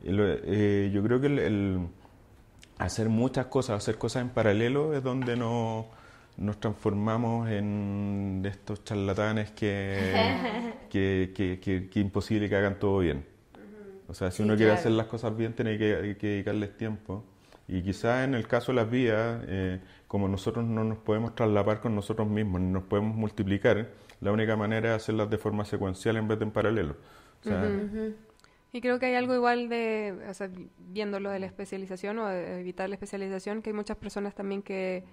Yo creo que el hacer muchas cosas, hacer cosas en paralelo es donde nos transformamos en estos charlatanes que imposible que hagan todo bien. O sea, si uno quiere hacer las cosas bien, tiene que dedicarles tiempo. Y quizás en el caso de las vías, como nosotros no nos podemos traslapar con nosotros mismos, ni nos podemos multiplicar, la única manera es hacerlas de forma secuencial en vez de en paralelo. O sea, Y creo que hay algo igual o sea, viendo lo de la especialización o de evitar la especialización, que hay muchas personas también que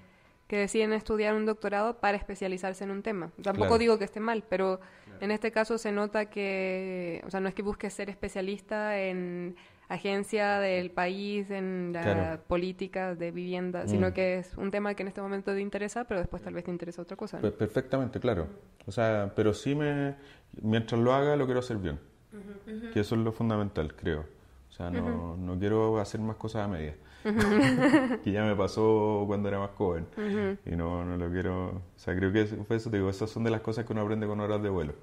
deciden estudiar un doctorado para especializarse en un tema. Tampoco digo que esté mal, pero en este caso se nota que, o sea, no es que busques ser especialista en agencia del país, en la política de vivienda, sino que es un tema que en este momento te interesa, pero después tal vez te interesa otra cosa, ¿no? Perfectamente, claro. O sea, pero sí mientras lo haga, lo quiero hacer bien. Que eso es lo fundamental, creo. O sea, no quiero hacer más cosas a medias. Que ya me pasó cuando era más joven. Y no lo quiero. O sea, creo que eso te digo, esas son de las cosas que uno aprende con horas de vuelo.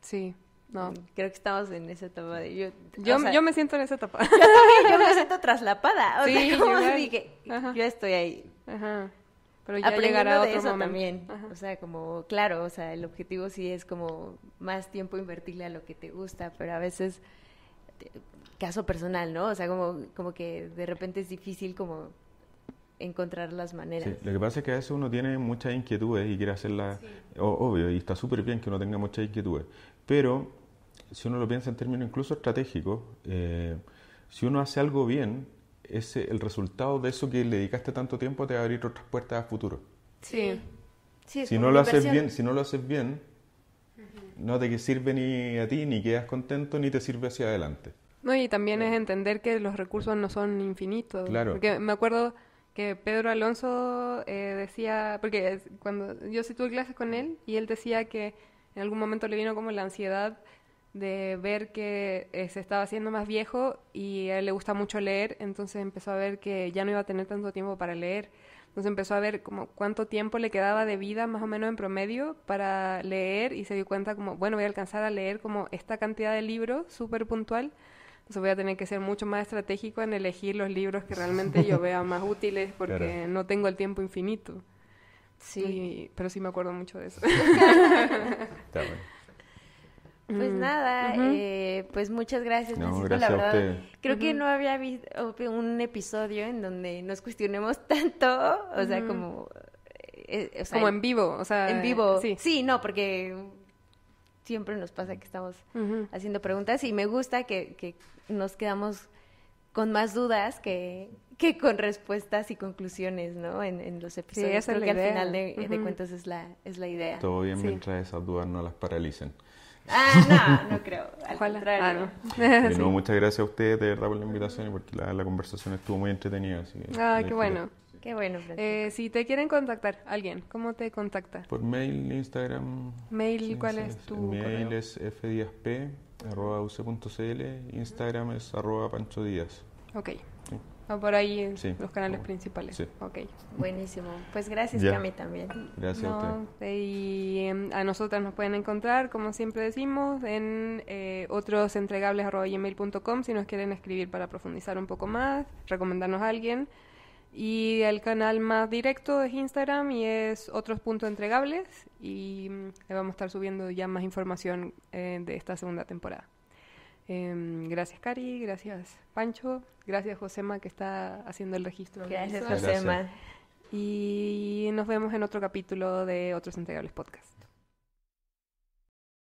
Sí, no. Creo que estamos en esa etapa de yo me siento en esa etapa. Yo también, yo me siento traslapada. O sí, sea, como dije, yo estoy ahí. Pero ya llegará otro eso momento. También. O sea, como, claro, o sea, el objetivo sí es como más tiempo invertirle a lo que te gusta, pero a veces, caso personal, ¿no? O sea, como que de repente es difícil como encontrar las maneras. Sí, lo que pasa es que a veces uno tiene muchas inquietudes y quiere hacerlas, obvio, y está súper bien que uno tenga muchas inquietudes, pero si uno lo piensa en términos incluso estratégicos, si uno hace algo bien, el resultado de eso que le dedicaste tanto tiempo te va a abrir otras puertas a futuro. Sí. Si no lo haces bien, no te sirve ni a ti, ni quedas contento, ni te sirve hacia adelante. No, y también es entender que los recursos no son infinitos. Claro. Porque me acuerdo que Pedro Alonso decía, porque cuando yo sí tuve clases con él, y él decía que en algún momento le vino como la ansiedad de ver que se estaba haciendo más viejo y a él le gusta mucho leer, entonces empezó a ver que ya no iba a tener tanto tiempo para leer. Entonces empezó a ver como cuánto tiempo le quedaba de vida más o menos en promedio para leer y se dio cuenta como, bueno, voy a alcanzar a leer como esta cantidad de libros súper puntual, entonces voy a tener que ser mucho más estratégico en elegir los libros que realmente yo vea más útiles porque no tengo el tiempo infinito. Sí. Pero sí me acuerdo mucho de eso. Está bueno. Pues nada, pues muchas gracias, No, Francisco, gracias la a verdad. usted. Creo que no había visto un episodio en donde nos cuestionemos tanto, o sea, como... o sea, Como en vivo, o sea... en vivo. Sí. Sí, no, porque siempre nos pasa que estamos haciendo preguntas y me gusta que nos quedamos con más dudas que con respuestas y conclusiones, ¿no? En los episodios. esa es Creo la que al idea. final de cuentas es la idea. Todo bien Sí. mientras esas dudas no las paralicen. No creo. Al Ojalá. contrario. De nuevo, muchas gracias a ustedes de verdad por la invitación y porque la conversación estuvo muy entretenida. Así que Qué bueno. Qué bueno, Francisco. Si te quieren contactar alguien, ¿cómo te contacta? Por mail, Instagram. Mail, ¿cuál es tu Mi mail correo? es fdiasp@uc.cl, Instagram es @panchodíaz. Ok. Sí. Va por ahí en Sí. los canales principales. Sí. Ok. Buenísimo. Pues gracias, Ya. Cami, también. Gracias a No, usted. y a nosotras nos pueden encontrar, como siempre decimos, en otrosentregables@gmail.com si nos quieren escribir para profundizar un poco más, recomendarnos a alguien. Y el canal más directo es Instagram y es otros.entregables y le vamos a estar subiendo ya más información de esta segunda temporada. Gracias, Cari, gracias, Pancho, gracias, Josema, que está haciendo el registro. Gracias, Gracias. Josema. Y nos vemos en otro capítulo de Otros Entregables Podcast.